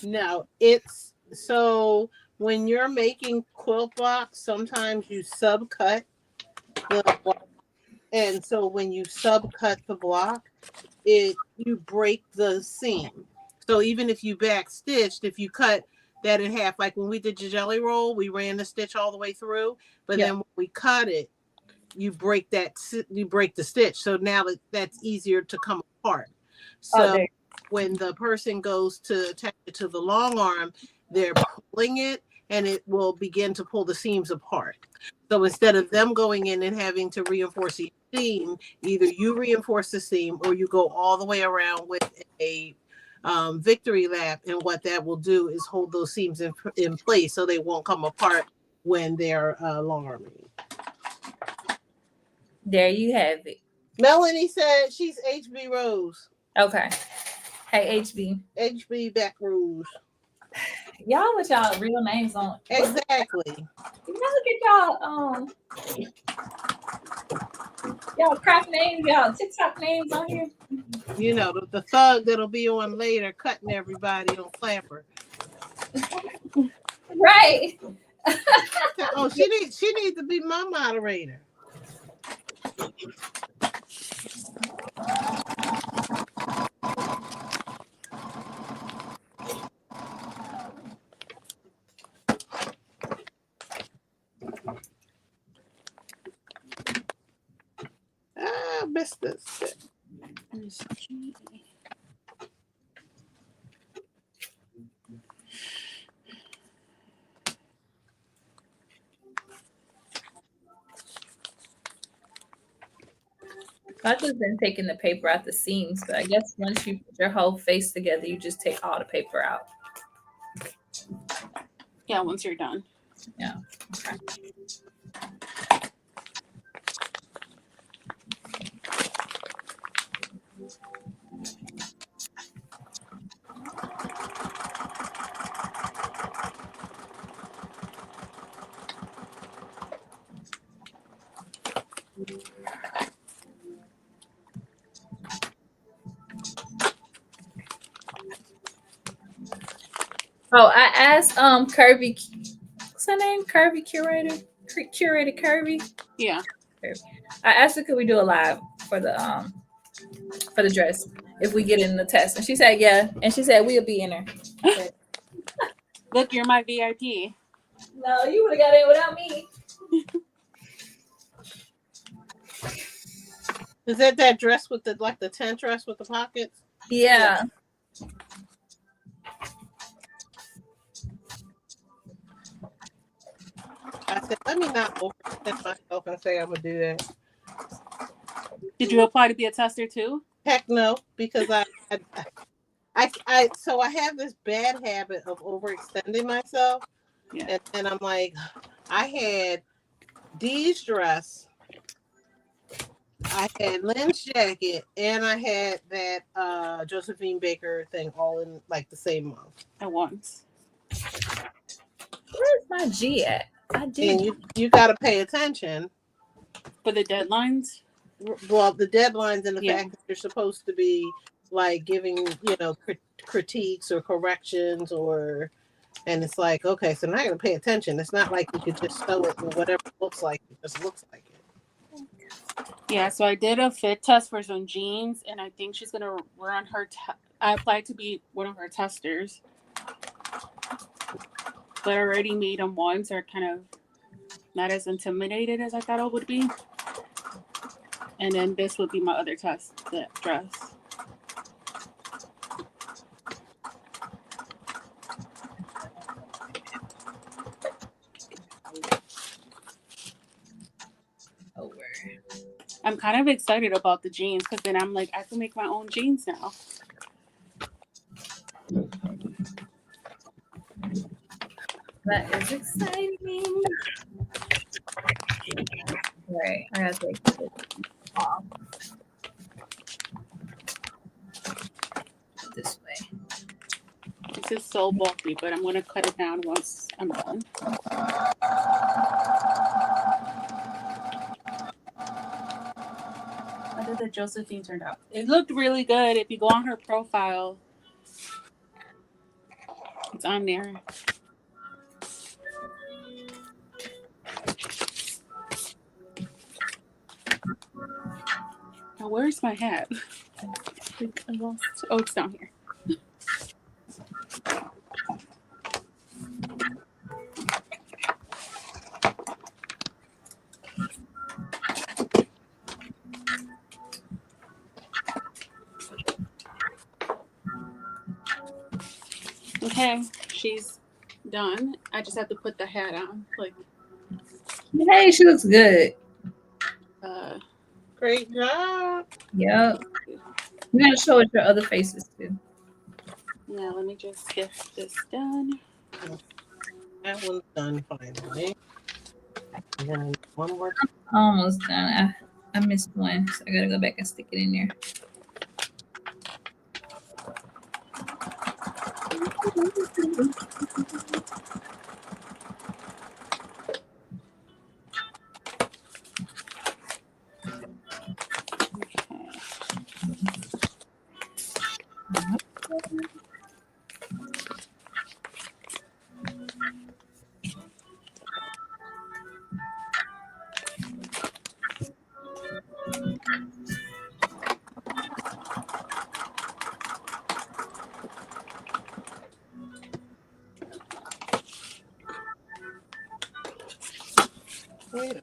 No, it's so when you're making quilt blocks, sometimes you subcut the block. And so when you subcut the block, you break the seam. So even if you back stitched, if you cut that in half, like when we did your jelly roll, we ran the stitch all the way through, but then when we cut it, you break the stitch. So now that's easier to come apart. So when the person goes to attach it to the long arm, they're pulling it and it will begin to pull the seams apart. So instead of them going in and having to reinforce each seam, either you reinforce the seam or you go all the way around with a victory lap. And what that will do is hold those seams in place so they won't come apart when they're long arming. There you have it. Melanie said she's HB Rose. Okay. Hey, HB. HB Back Rouge. Y'all with y'all real names on. Exactly. Y'all get y'all craft names, y'all TikTok names on here. You know, the thug that'll be on later cutting everybody on Flapper. Right. Oh, she needs to be my moderator. I missed this. I've just been taking the paper out the seams, but I guess once you put your whole face together, you just take all the paper out. Yeah, once you're done. Yeah. Okay. Oh, I asked Curvy, what's her name? Curvy Curator Curvy. Yeah. I asked her, could we do a live for the dress if we get in the test, and she said yeah, and she said we'll be in there. Look, you're my VIP. No, you would have got in without me. Is that dress with the tent dress with the pockets? Yeah. I said, let me not overextend myself and say I'm gonna do that. Did you apply to be a tester too? Heck no, because I have this bad habit of overextending myself. Yeah. And I'm like, I had Dee's dress, I had Lynn's jacket, and I had that Josephine Baker thing all in like the same month. At once. Where's my G at? I did. And you got to pay attention. For the deadlines? Well, the deadlines and the fact that you're supposed to be like giving, critiques or corrections, and it's like, okay, so I'm not going to pay attention. It's not like you could just sew it and whatever it looks like, it just looks like it. Yeah, so I did a fit test for some jeans, and I think she's gonna run her. I applied to be one of her testers, but I already made them once. They're kind of not as intimidated as I thought it would be. And then this would be my other test, the dress. I'm kind of excited about the jeans because then I'm like, I can make my own jeans now. That is exciting. Right, I gotta take this off. This way. This is so bulky, but I'm going to cut it down once I'm done. How did the Josephine turn out? It looked really good. If you go on her profile, it's on there. Now, where's my hat? Oh, it's down here. Okay, she's done. I just have to put the hat on. Hey, she looks good. Great job. Yep. I'm gonna show it your other faces too. Yeah, let me just get this done. That one's done finally. And then one more. Almost done. I missed one, so I gotta go back and stick it in there. Wait a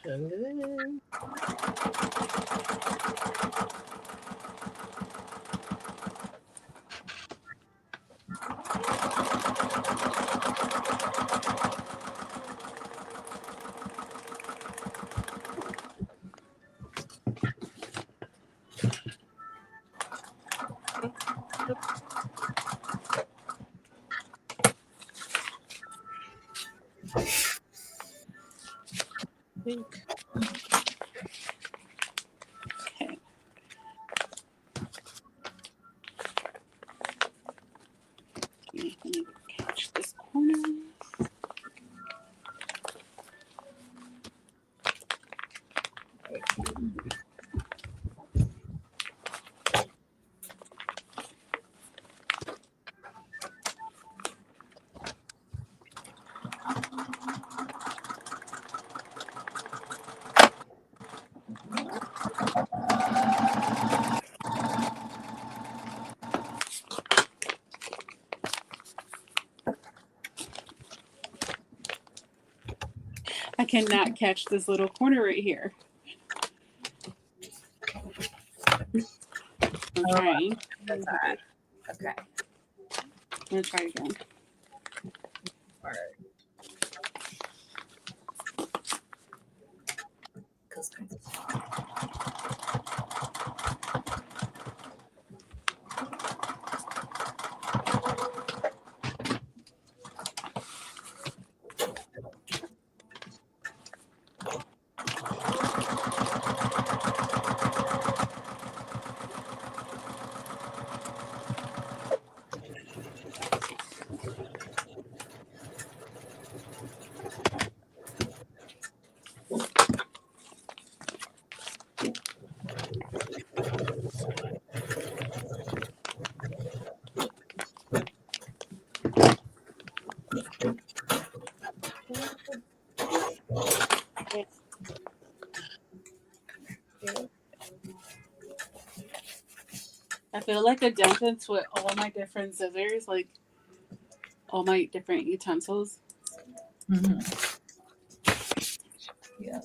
and then pink. Okay. Let me catch this corner. I cannot catch this little corner right here. I'm trying. That's all right. Okay. I'm gonna try again. Word. 'Cause I feel like a dentist with all my different scissors, like all my different utensils. Mm-hmm. Yeah.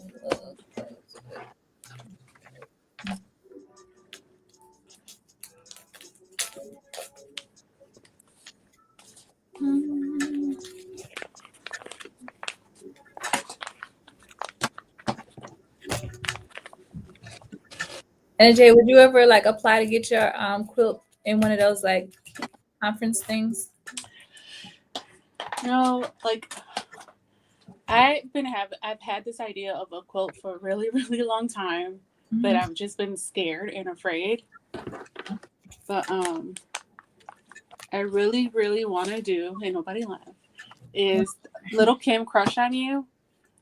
And Jay, would you ever like apply to get your quilt in one of those like conference things? No, like I've had this idea of a quilt for a really, really long time, but I've just been scared and afraid. But I really, really want to do, and nobody laugh, is Little Kim Crush on You.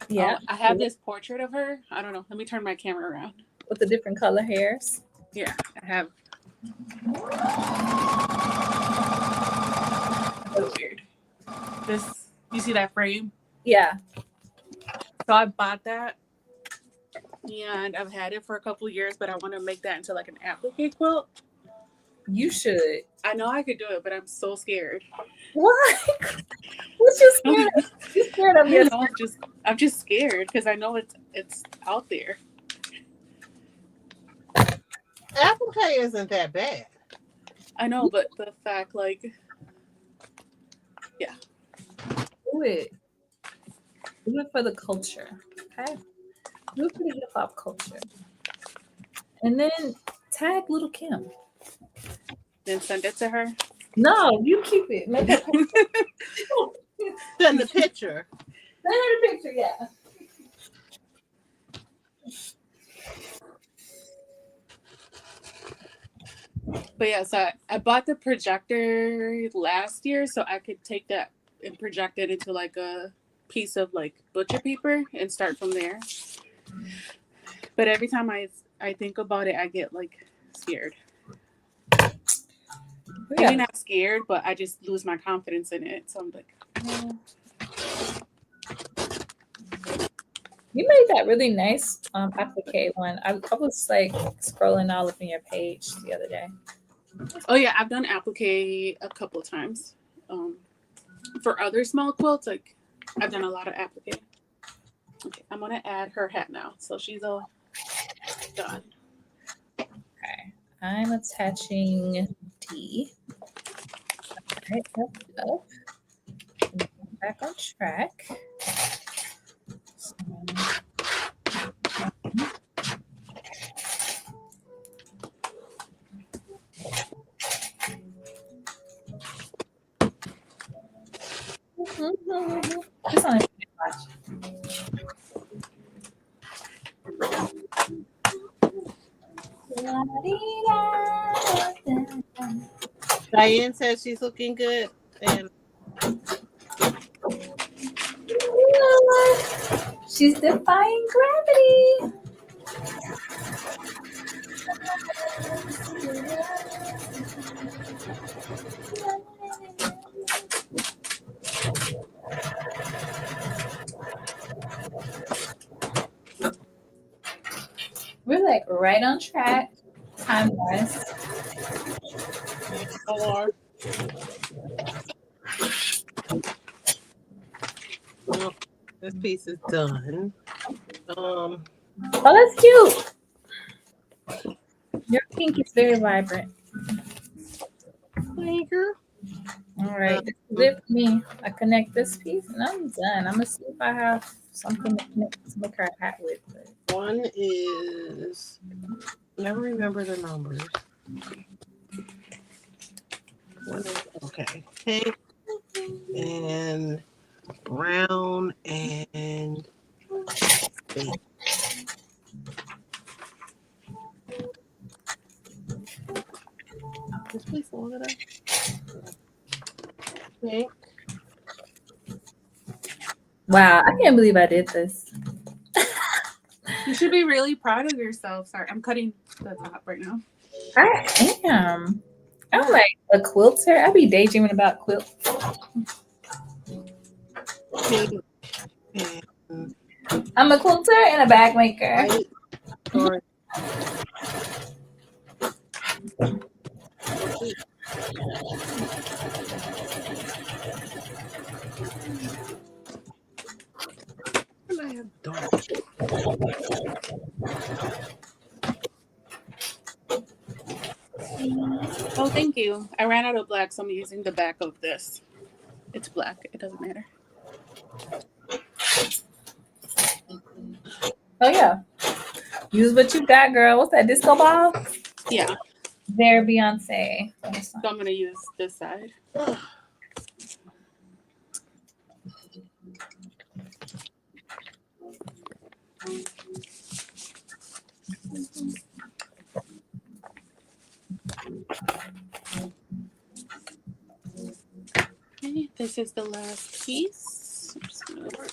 Yeah. I have this portrait of her. I don't know. Let me turn my camera around. With the different color hairs. Yeah, I have. So weird. This, you see that frame? Yeah. So I bought that, and I've had it for a couple years, but I want to make that into like an applique quilt. You should. I know I could do it, but I'm so scared. Why? What's your scared of? You scared of your I'm just scared because I know it's out there. Applique isn't that bad. I know, but the fact, like, yeah. Do it. Do it for the culture. Okay. Do it for the hip hop culture. And then tag Little Kim. Then send it to her. No, you keep it. Make her Send the picture. Send her the picture, yeah. But yeah, so I bought the projector last year so I could take that and project it into like a piece of like butcher paper and start from there. But every time I think about it, I get like scared. Maybe not scared, but I just lose my confidence in it. So I'm like, no. You made that really nice applique one. I was like scrolling all up in your page the other day. Oh yeah, I've done applique a couple of times. For other small quilts, like I've done a lot of applique. Okay, I'm gonna add her hat now, so she's all done. Okay, I'm attaching D. Right, up. Back on track. Just on Diane says she's looking good. And she's defying gravity. We're like right on track, time wise. or This piece is done. Oh, that's cute. Your pink is very vibrant. Thank you. All right, this is it for me. I connect this piece and I'm done. I'm gonna see if I have something to connect to make her a hat with. But One is, never remember the numbers. One is, okay, pink and brown and pink. This place long enough? Pink. wow, I can't believe I did this. You should be really proud of yourself. Sorry, I'm cutting the top right now. I am. I'm like a quilter. I be daydreaming about quilt. Pink and I'm a quilter and a bag maker. white. Or what I have dark. Oh, thank you. I ran out of black, so I'm using the back of this. It's black. It doesn't matter. Oh yeah. Use what you got, girl. What's that disco ball? Yeah. There, Beyonce. So I'm gonna use this side. Okay, this is the last piece. I'm just gonna work.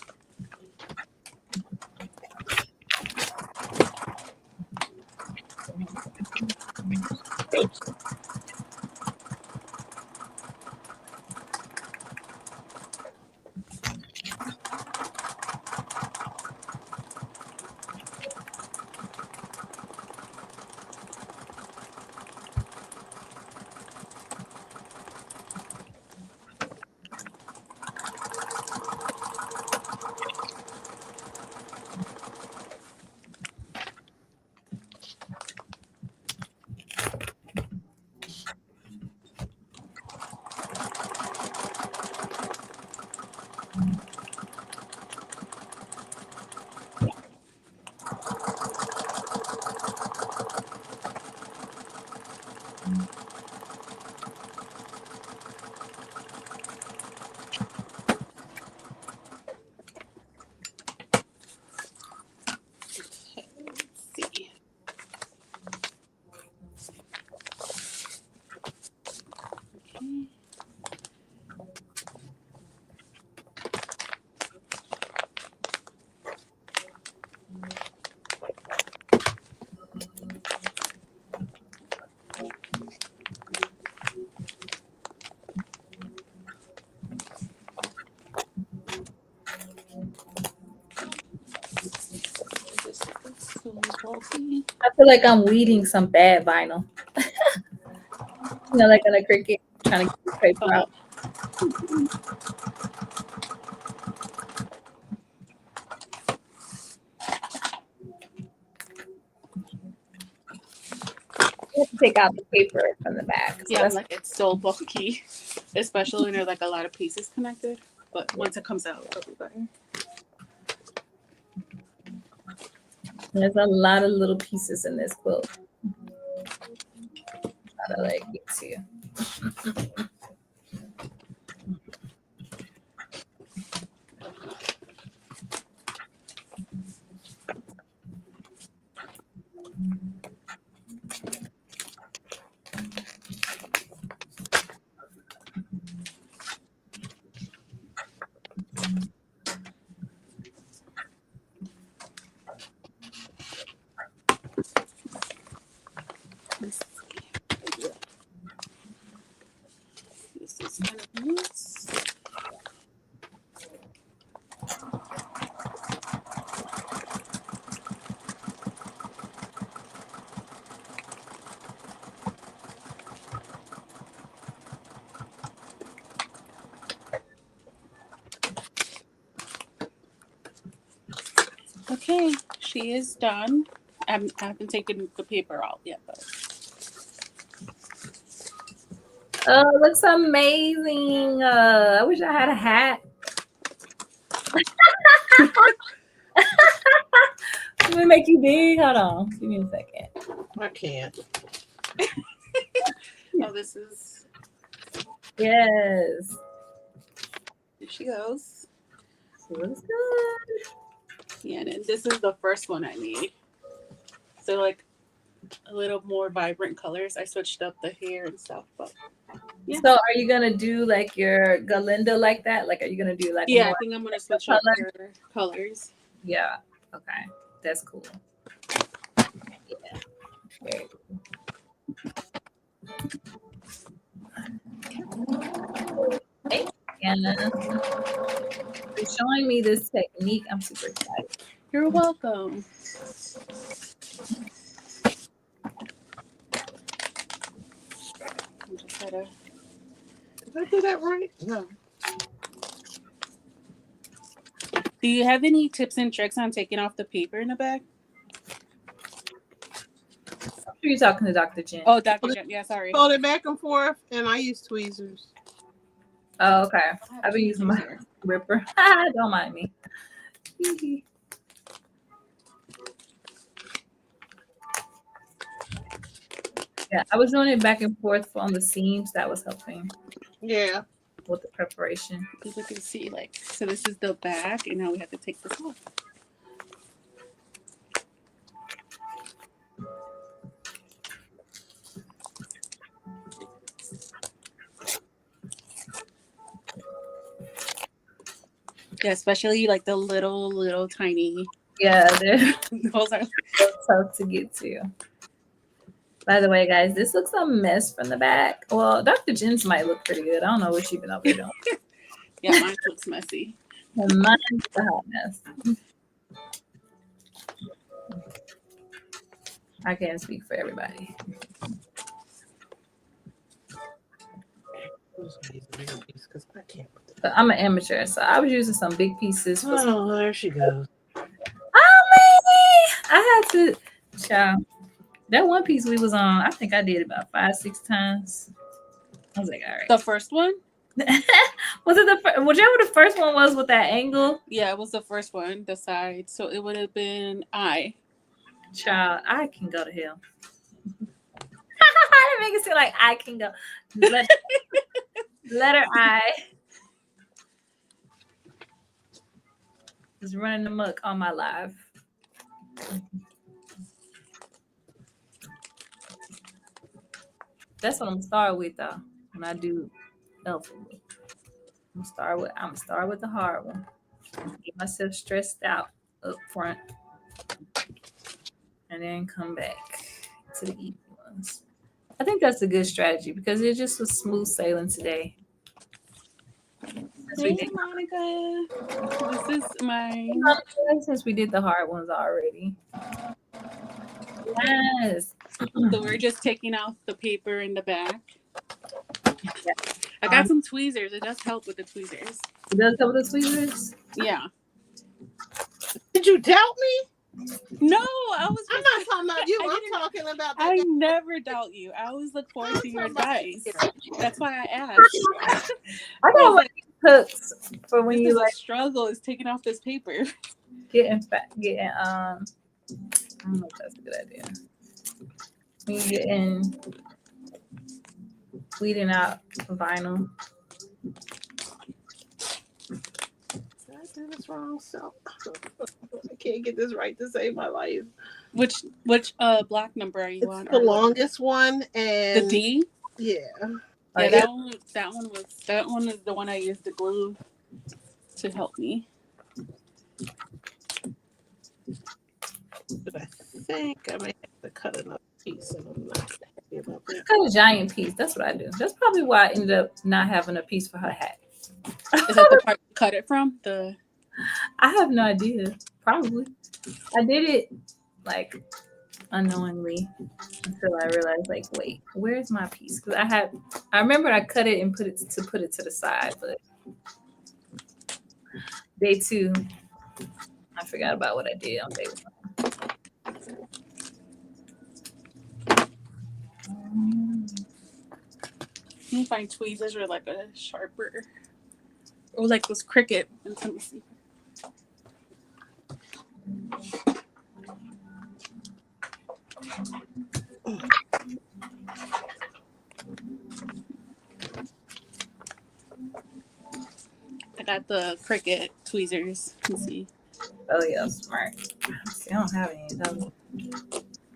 Let's see. Okay. This is so bulky. I feel like I'm weeding some bad vinyl. Like on a cricket trying to get the paper out. You have to take out the paper from the back. So Yeah, that's like it's so bulky, especially when there's like a lot of pieces connected. But once it comes out, it'll be better. there's a lot of little pieces in this quilt. Gotta like get to. Let's see. This is kind of loose. Okay, she is done. I haven't taken the paper out yet, but Oh, it looks amazing. I wish I had a hat. Let me make you big. Hold on. Give me a second. I can't. oh, this is Yes. here she goes. She looks good. Yeah, and then this is the first one I made. So like a little more vibrant colors. I switched up the hair and stuff, but yeah. So are you gonna do like your Galinda like that? Like are you gonna do like Yeah, more I think I'm gonna switch up color? her colors. Yeah. Okay. That's cool. Yeah. Very cool. Thanks, Anna. For showing me this technique. I'm super excited. You're welcome. I'm just gonna... Did I do that right? No. Do you have any tips and tricks on taking off the paper in the back? I'm sure you're talking to Dr. Jen. Oh, Dr. Jen. Yeah, sorry. Fold it back and forth, and I use tweezers. Oh, okay. I've been using my ripper. Don't mind me. Yeah, I was doing it back and forth on the seams. That was helping Yeah. with the preparation. People can see, like, so this is the back, and now we have to take this off. Yeah, especially like the little tiny. Yeah, Those are tough to get to. By the way, guys, this looks a mess from the back. Well, Dr. Jen's might look pretty good. I don't know what she's been up there doing. yeah, mine looks messy. And mine's a hot mess. I can't speak for everybody. But I'm an amateur, so I was using some big pieces. Oh, there she goes. Oh, man! I had to, child. That one piece we was on, I think I did about 5-6 times. I was like, all right. The first one? Was it whichever the first one was with that angle? Yeah, it was the first one, the side. So it would have been I. Child, I can go to hell. I didn't make it seem like I can go. Letter I is running amok on my live. That's what I'm gonna start with though. When I do alphabet, I'm gonna start with the hard one. Get myself stressed out up front, and then come back to the easy ones. I think that's a good strategy because it just was smooth sailing today. Hey, Monica. This is my... Since we did the hard ones already. Yes. So we're just taking off the paper in the back. Yeah. I got some tweezers. It does help with the tweezers. It does help with the tweezers? Yeah. Did you doubt me? No, I'm not talking about you. I'm talking about that. I never doubt you. I always look forward to your advice. That's why I asked. I got like hooks for when you like struggle is taking off this paper. Getting I don't know if that's a good idea. When you get in weeding out vinyl. Did I do this wrong? So I can't get this right to save my life. Which block number are you on? The longest one, and the D. Yeah. Yeah, that one is the one I used to glue to help me. But I think I might have to cut another piece, and I'm not happy about that. Cut a giant piece. That's what I do. That's probably why I ended up not having a piece for her hat. Is that the part you cut it from? I have no idea. Probably. I did it like unknowingly until I realized, like, wait, where's my piece? Because I remember I cut it and put it to the side, but day 2, I forgot about what I did on day one. You can find tweezers or like a sharper. Or like this Cricut. Let me see. I got the Cricut tweezers. Let's see. Oh yeah, smart. See, I don't have any of those.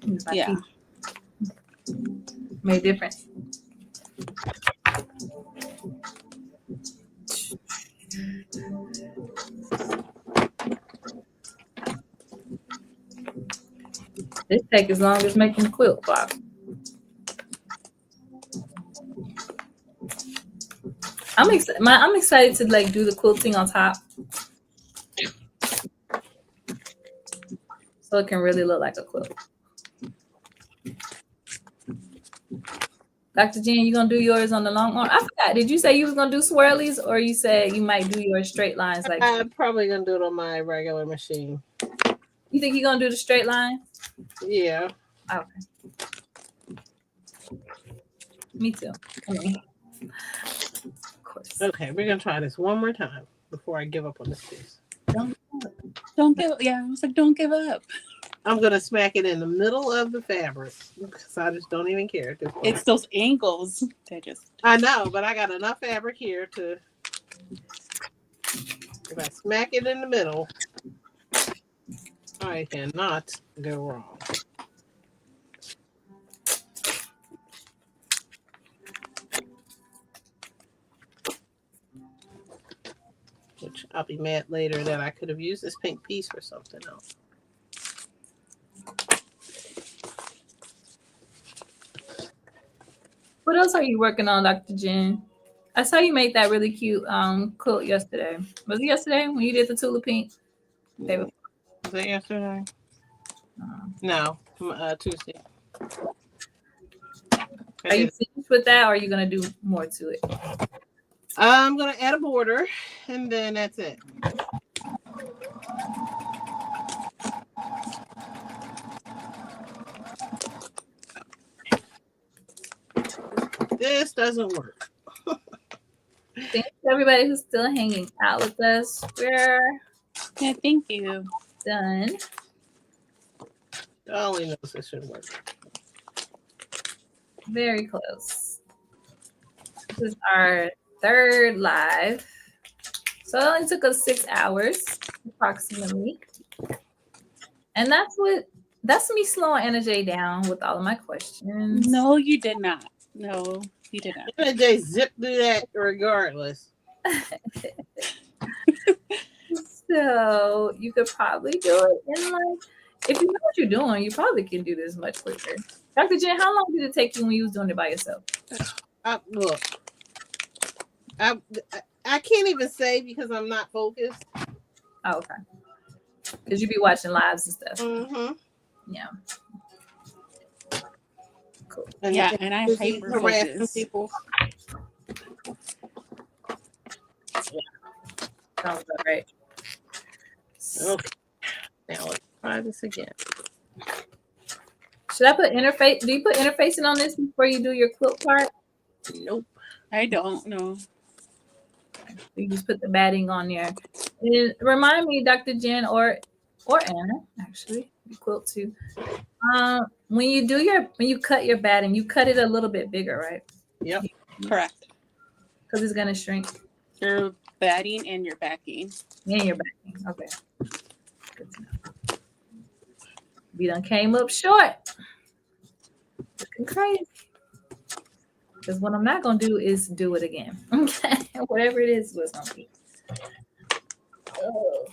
Use my Yeah. teeth. Made a difference. This take as long as making the quilt box. I'm excited to like do the quilting on top, so it can really look like a quilt. Dr. Jen, you gonna do yours on the long arm? I forgot. Did you say you was gonna do swirlies, or you said you might do your straight lines? Like I'm probably gonna do it on my regular machine. you think you're gonna do the straight line? Yeah. Okay. Me too. I mean, of course. Okay, we're gonna try this one more time before I give up on this piece. Don't give up. Yeah, I was like, don't give up. I'm gonna smack it in the middle of the fabric because I just don't even care at this point. It's those angles that just. I know, but I got enough fabric here to. If I smack it in the middle, I cannot go wrong. Which I'll be mad later that I could have used this pink piece for something else. What else are you working on, Dr. Jen? I saw you made that really cute quilt yesterday. Was it yesterday when you did the tulip pink? Was that yesterday? No, Tuesday. Are you finished with that, or are you gonna do more to it? I'm gonna add a border, and then that's it. This doesn't work. Thank you, everybody who's still hanging out with us. We're Thank you. done. I only knows this should work. Very close. This is our third live. So it only took us 6 hours approximately. And that's me slowing NJ down with all of my questions. No, you did not. No, you did not. They zip through that regardless. So you could probably do it in like, if you know what you're doing, you probably can do this much quicker. Dr. Jen, how long did it take you when you was doing it by yourself? Look, I can't even say because I'm not focused. Oh, okay. Because you be watching lives and stuff. Mm-hmm. Yeah. Cool. And Yeah, and I hyper focus. People. Sounds about right. Okay. Now let's try this again. Should I put interface? Do you put interfacing on this before you do your quilt part? Nope. I don't know. You just put the batting on there. And remind me, Dr. Jen or Anna, actually, you quilt too. When you cut your batting, you cut it a little bit bigger, right? Yep. Correct. Because it's gonna shrink. Your batting and your backing. And your backing. Okay. Good to know. We done came up short. Looking crazy. Because what I'm not gonna do is do it again. Okay. Whatever it is, what's gonna be. Oh.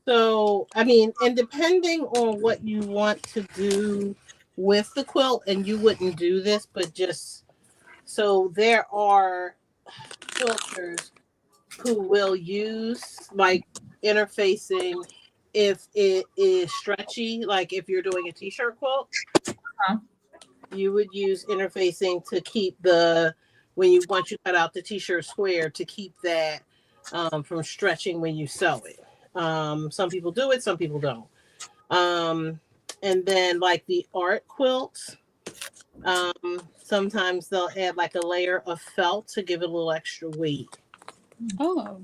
So, I mean, and depending on what you want to do with the quilt, and you wouldn't do this, but just so there are quilters who will use like interfacing if it is stretchy, like if you're doing a t-shirt quilt, you would use interfacing to keep once you cut out the t-shirt square to keep that from stretching when you sew it. Some people do it, some people don't. And then like the art quilts, sometimes they'll add like a layer of felt to give it a little extra weight. Oh,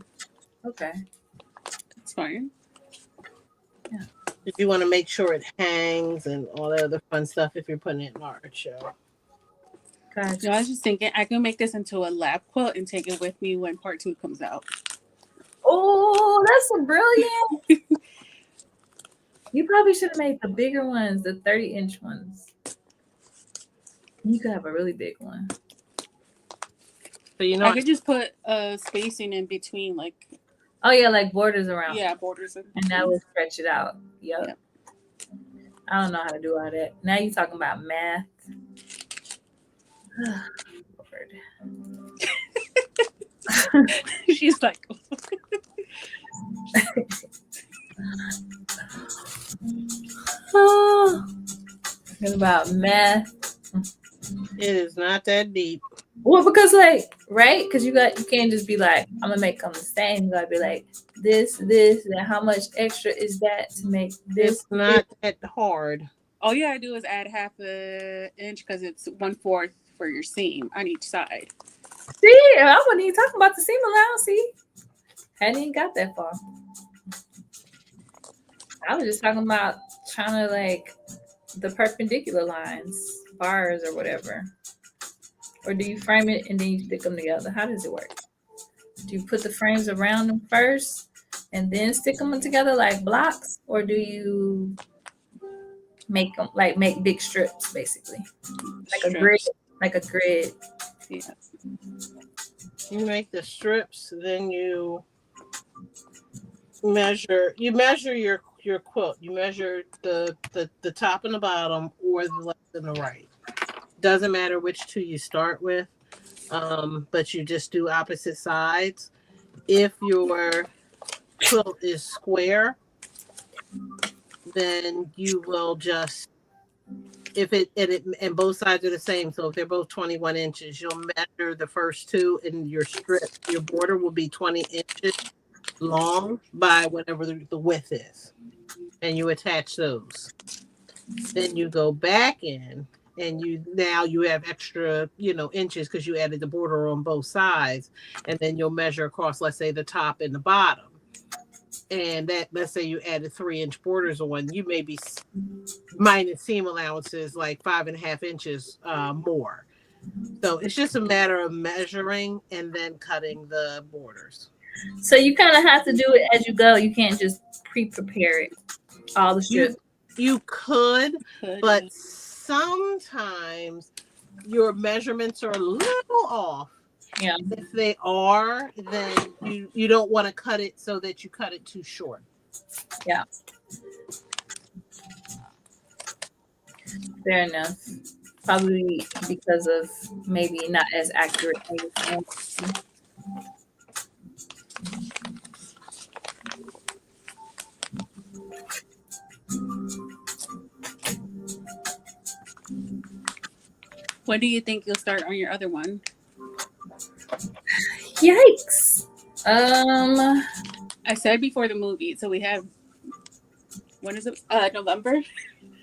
Okay. that's fine. If you want to make sure it hangs and all that other fun stuff if you're putting it in an art show. Gotcha. No, I was just thinking I can make this into a lab quilt and take it with me when part 2 comes out. Oh, that's so brilliant. You probably should have made the bigger ones, the 30-inch ones. You could have a really big one. So you know, I could just put spacing in between, like Oh yeah, like borders around. yeah, borders, And that will stretch it out. Yep. I don't know how to do all that. Now you're talking about math. She's like, oh, talking about math. it is not that deep. Well, because like, right? Because you can't just be like, I'm gonna make them the same. You gotta be like this, and how much extra is that to make this? It's not that hard. all you gotta do is add half an inch because it's 1/4 for your seam on each side. See, I wasn't even talking about the seam allowance. See, hadn't even got that far. I was just talking about trying to like the perpendicular lines, bars or whatever. Or do you frame it and then you stick them together? How does it work? Do you put the frames around them first and then stick them together like blocks? Or do you make them like make big strips basically? Like a grid? Like a grid. Yeah. You make the strips, then you measure your quilt. You measure the top and the bottom or the left and the right. Doesn't matter which two you start with, but you just do opposite sides. If your quilt is square, then you will just, if it and both sides are the same, so if they're both 21 inches, you'll measure the first two and your strip, your border will be 20 inches long by whatever the width is. And you attach those. Then you go back in and you have extra, inches because you added the border on both sides. And then you'll measure across, let's say, the top and the bottom. And that, let's say you added 3-inch borders on, you may be minus seam allowances like 5.5 inches more. So it's just a matter of measuring and then cutting the borders. So you kind of have to do it as you go. You can't just pre-prepare it, all the strips. You could, but sometimes your measurements are a little off. Yeah. If they are, then you don't want to cut it so that you cut it too short. Yeah. Fair enough. Probably because of maybe not as accurate. When do you think you'll start on your other one? Yikes. I said before the movie, so we have, when is it? November?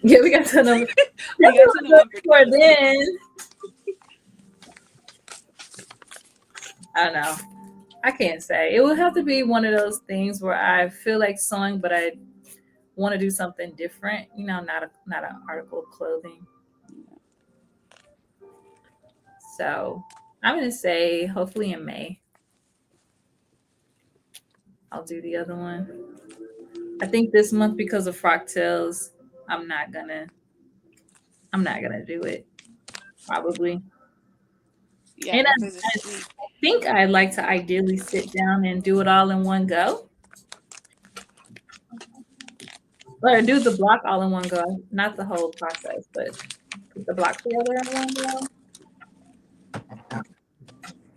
Yeah, we got to November. We got to November. Before then. I don't know. I can't say. It would have to be one of those things where I feel like sewing, but I want to do something different. Not an article of clothing. So I'm gonna say hopefully in May. I'll do the other one. I think this month because of Frocktails, I'm not gonna do it. Probably. Yeah, And I think I'd like to ideally sit down and do it all in one go. Or do the block all in one go. Not the whole process, but put the block together in one go.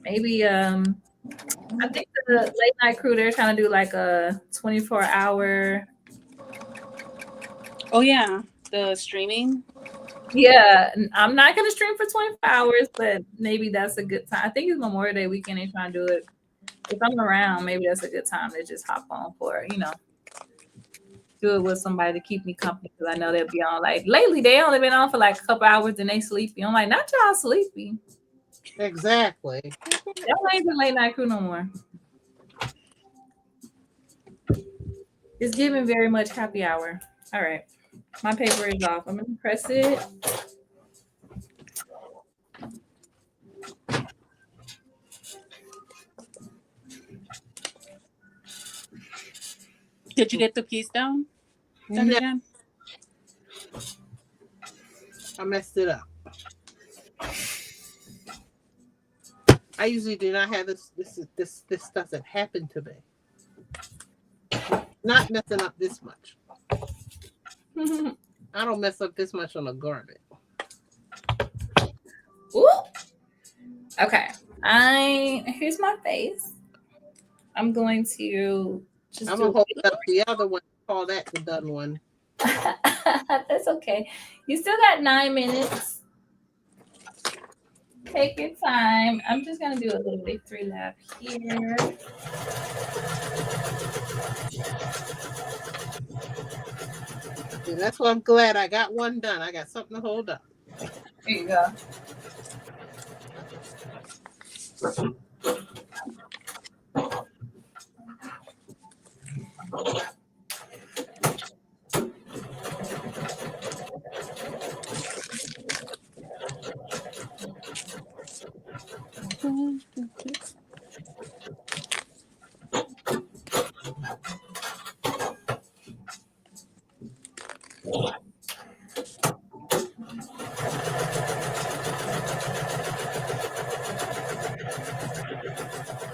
Maybe I think the late night crew, they're trying to do like a 24-hour. Oh yeah, the streaming. Yeah, I'm not gonna stream for 24 hours, but maybe that's a good time. I think it's Memorial Day weekend. They're trying to do it if I'm around, maybe that's a good time to just hop on for, do it with somebody to keep me company because I know they'll be on. Like lately, they only been on for like a couple hours and they sleepy. I'm like, not y'all sleepy. Exactly. Y'all ain't the late night crew no more. It's giving very much happy hour. All right, my paper is off. I'm gonna press it. Did you get the piece down? No, Jen? I messed it up. I usually do not have this. This doesn't happen to me. Not messing up this much. I don't mess up this much on a garment. Ooh. Okay. Here's my face. I'm going to just I'm do gonna hold up the other one. Call that the done one. That's okay. You still got 9 minutes. Take your time. I'm just gonna do a little victory lap here. And that's why I'm glad I got one done. I got something to hold up. There you go.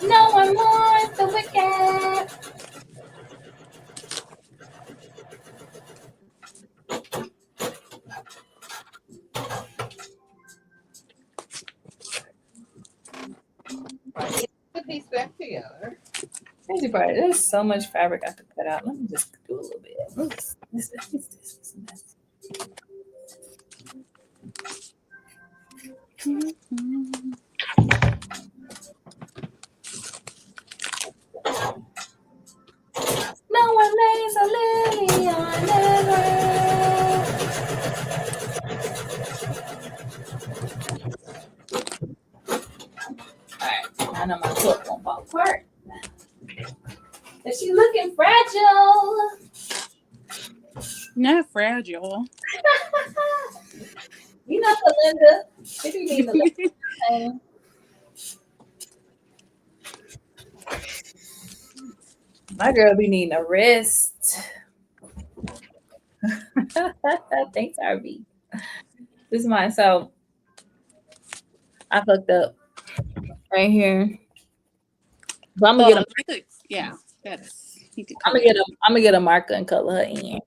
No one wants the wicked. Right. Get the piece back together. Crazy part. There's so much fabric I have to cut out. Let me just do a little bit. Oops. This. No one lays a lily on the Alright, I know my foot won't fall apart. Is she looking fragile? Not fragile. You know, Belinda. If you need the my girl be needing a rest. Thanks, RB. This is mine. So I fucked up right here. But I'm gonna get Yeah, that's. I'm gonna get a marker and color her in.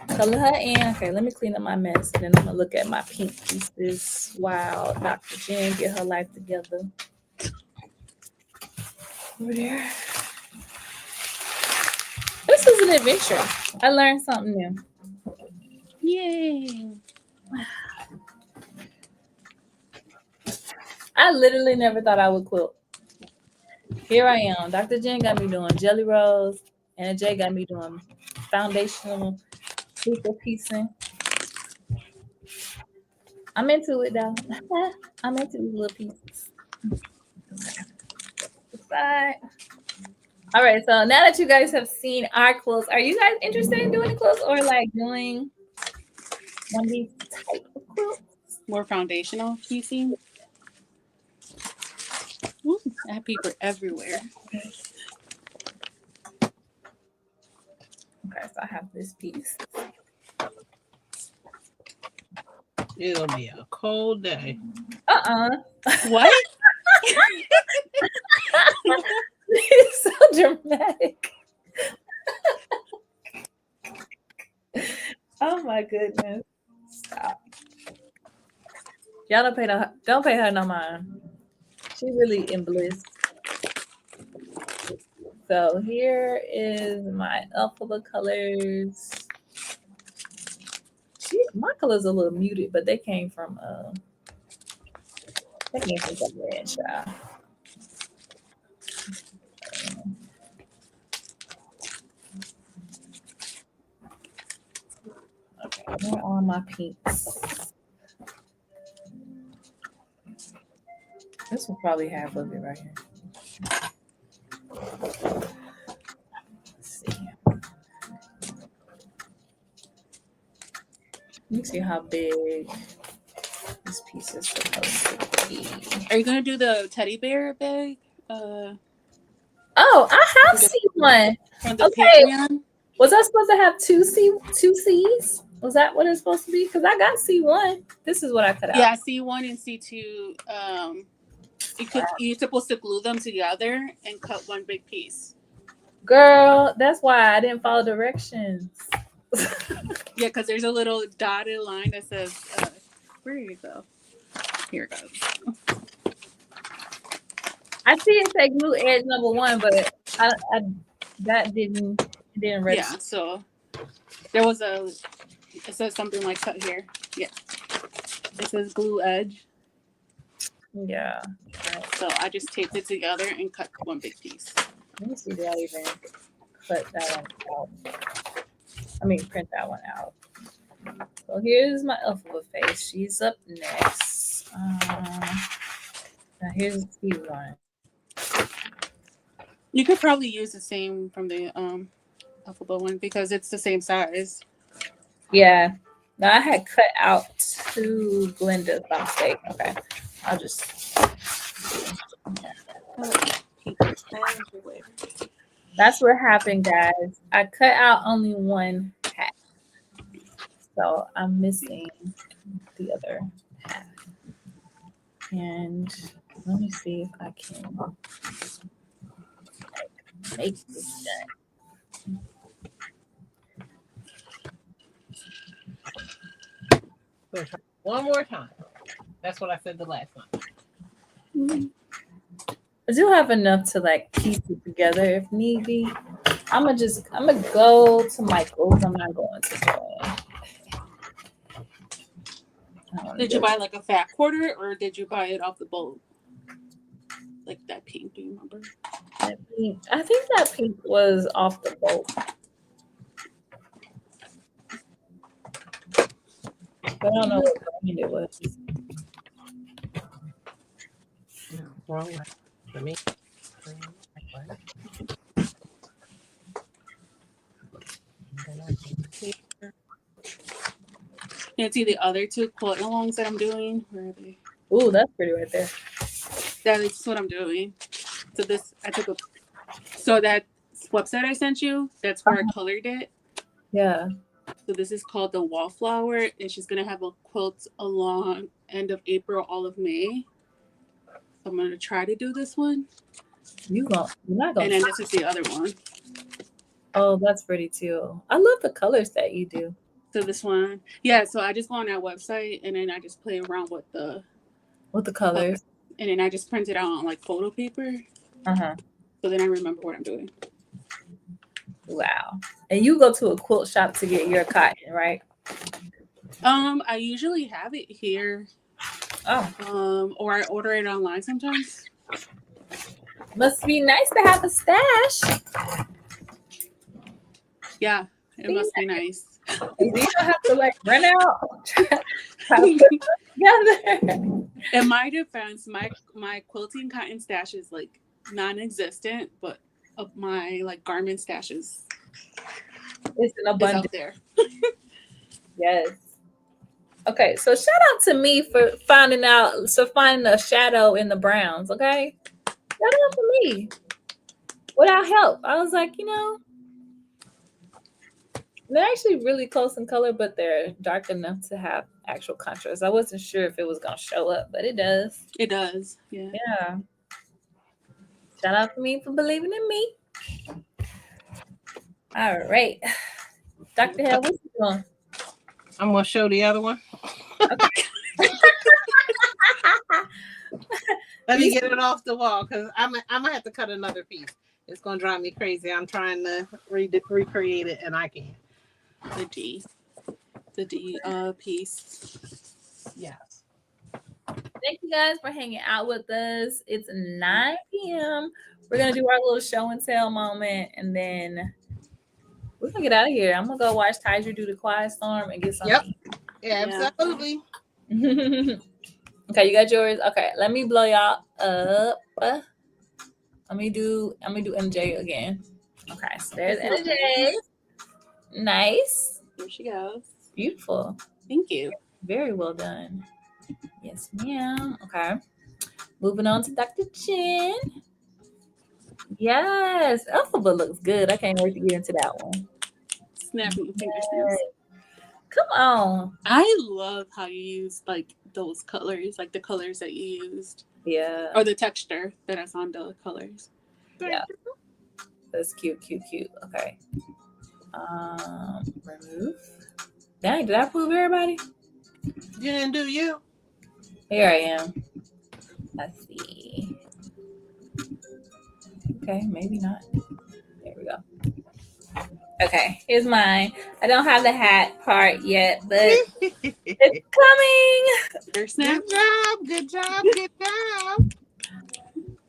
Color her in. Okay, let me clean up my mess, and then I'm gonna look at my pink pieces while Dr. Jen get her life together. Over there. This is an adventure. I learned something new. Yay! I literally never thought I would quilt. Here I am. Dr. Jen got me doing jelly rolls, and Jay got me doing foundational super piecing. I'm into it though. I'm into these little pieces. Bye. All right, so now that you guys have seen our quilts, are you guys interested in doing quilts or like doing one of these type of quilts? More foundational piecing. Ooh, I have paper everywhere. Okay, so I have this piece. It'll be a cold day. What? It's so dramatic. Oh my goodness. Stop. Y'all don't pay her no mind. She really in bliss. So here is my alphabet colors. My colors are a little muted, but they came from the red shop. Where are my pinks? This will probably half of it right here. Let's see. Let me see how big this piece is supposed to be. Are you gonna do the teddy bear bag? Oh, I have C1 from the Okay. Patreon. Was I supposed to have two C's? Was that what it's supposed to be? Because I got C1. This is what I cut out. Yeah, C1 and C2. You're supposed to glue them together and cut one big piece. Girl, that's why I didn't follow directions. Yeah, because there's a little dotted line that says, where do you go? Here it goes. I see it say glue edge number 1, but that didn't register. Yeah, so there was it says something like cut here. Yeah. It says glue edge. Yeah. Right. So I just taped it together and cut one big piece. Let me see, did I even cut that one out? I mean, print that one out. So here's my alphabet face. She's up next. Now here's C1. You could probably use the same from the alphabet one because it's the same size. Yeah. Now I had cut out 2 Glendas by mistake. Okay. I'll just. That's what happened, guys. I cut out only 1 half. So I'm missing the other half. And let me see if I can make this done. One more time. That's what I said the last time. I do have enough to like piece it together if need be. I'm gonna go to Michael's. I'm not going to Joy. Did you buy like a fat quarter or did you buy it off the boat? Like that pink, do you remember? That pink, I think that pink was off the boat. But I don't know what brand it was. No, wrong way. For me. Can't see the other 2 quilt alongs that I'm doing. Where are they? Ooh, that's pretty right there. That is what I'm doing. So so that website I sent you, that's where I colored it. Yeah. So this is called the Wallflower, and she's gonna have a quilt along end of April, all of May. I'm gonna try to do this one. You're not gonna. And then this is the other one. Oh, that's pretty too. I love the colors that you do. So this one, yeah. So I just go on that website, and then I just play around with the colors, and then I just print it out on like photo paper. So then I remember what I'm doing. Wow. And you go to a quilt shop to get your cotton, right? I usually have it here. Oh. Or I order it online sometimes. Must be nice to have a stash. Yeah, it must be nice. You don't have to like run out. Together. In my defense, my quilting cotton stash is like non-existent, but of my like garment stashes it's an abundance out there. Yes. Okay, so shout out to me for finding a shadow in the browns. Okay, shout out to me. Without help, I was like, they're actually really close in color, but they're dark enough to have actual contrast. I wasn't sure if it was gonna show up, but it does. It does. Yeah. Yeah. Shout out to me for believing in me. All right, Dr. Hale, what's you doing? I'm gonna show the other one. Okay. Let me get it off the wall because I'm gonna have to cut another piece. It's gonna drive me crazy. I'm trying to recreate it and I can't. The D piece. Yes. Thank you guys for hanging out with us. It's 9 p.m. We're gonna do our little show and tell moment, and then We're gonna get out of here. I'm gonna go watch Tiger do the Quiet Storm and get Yep. something. Absolutely. Okay, you got yours. Okay, let me blow y'all up. Let me do MJ again. Okay, so there's That's MJ. nice. Nice. Here she goes. Beautiful. Thank you. Very well done. Yes, ma'am. Okay. Moving on to Dr. Chin. Yes. Alphabet looks good. I can't wait to get into that one. Snapping finger snaps. Come on. I love how you use like those colors, like the colors that you used, Yeah. or the texture that is on the colors. Yeah. That's cute. Okay. Remove. Dang, did I prove everybody? You didn't do you. Here I am. Let's see. Okay, maybe not. There we go. Okay, here's mine. I don't have the hat part yet, but it's coming. Finger snap. Good job.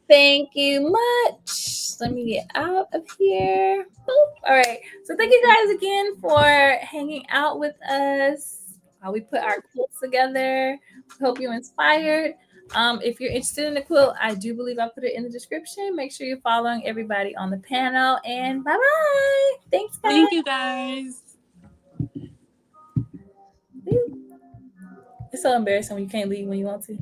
Thank you much. Let me get out of here. Boop. All right. So thank you guys again for hanging out with us while we put our quilts together. Hope you're inspired. If you're interested in the quilt, I do believe I put it in the description. Make sure you're following everybody on the panel. And bye-bye. Thanks, guys. Thank you, guys. It's so embarrassing when you can't leave when you want to.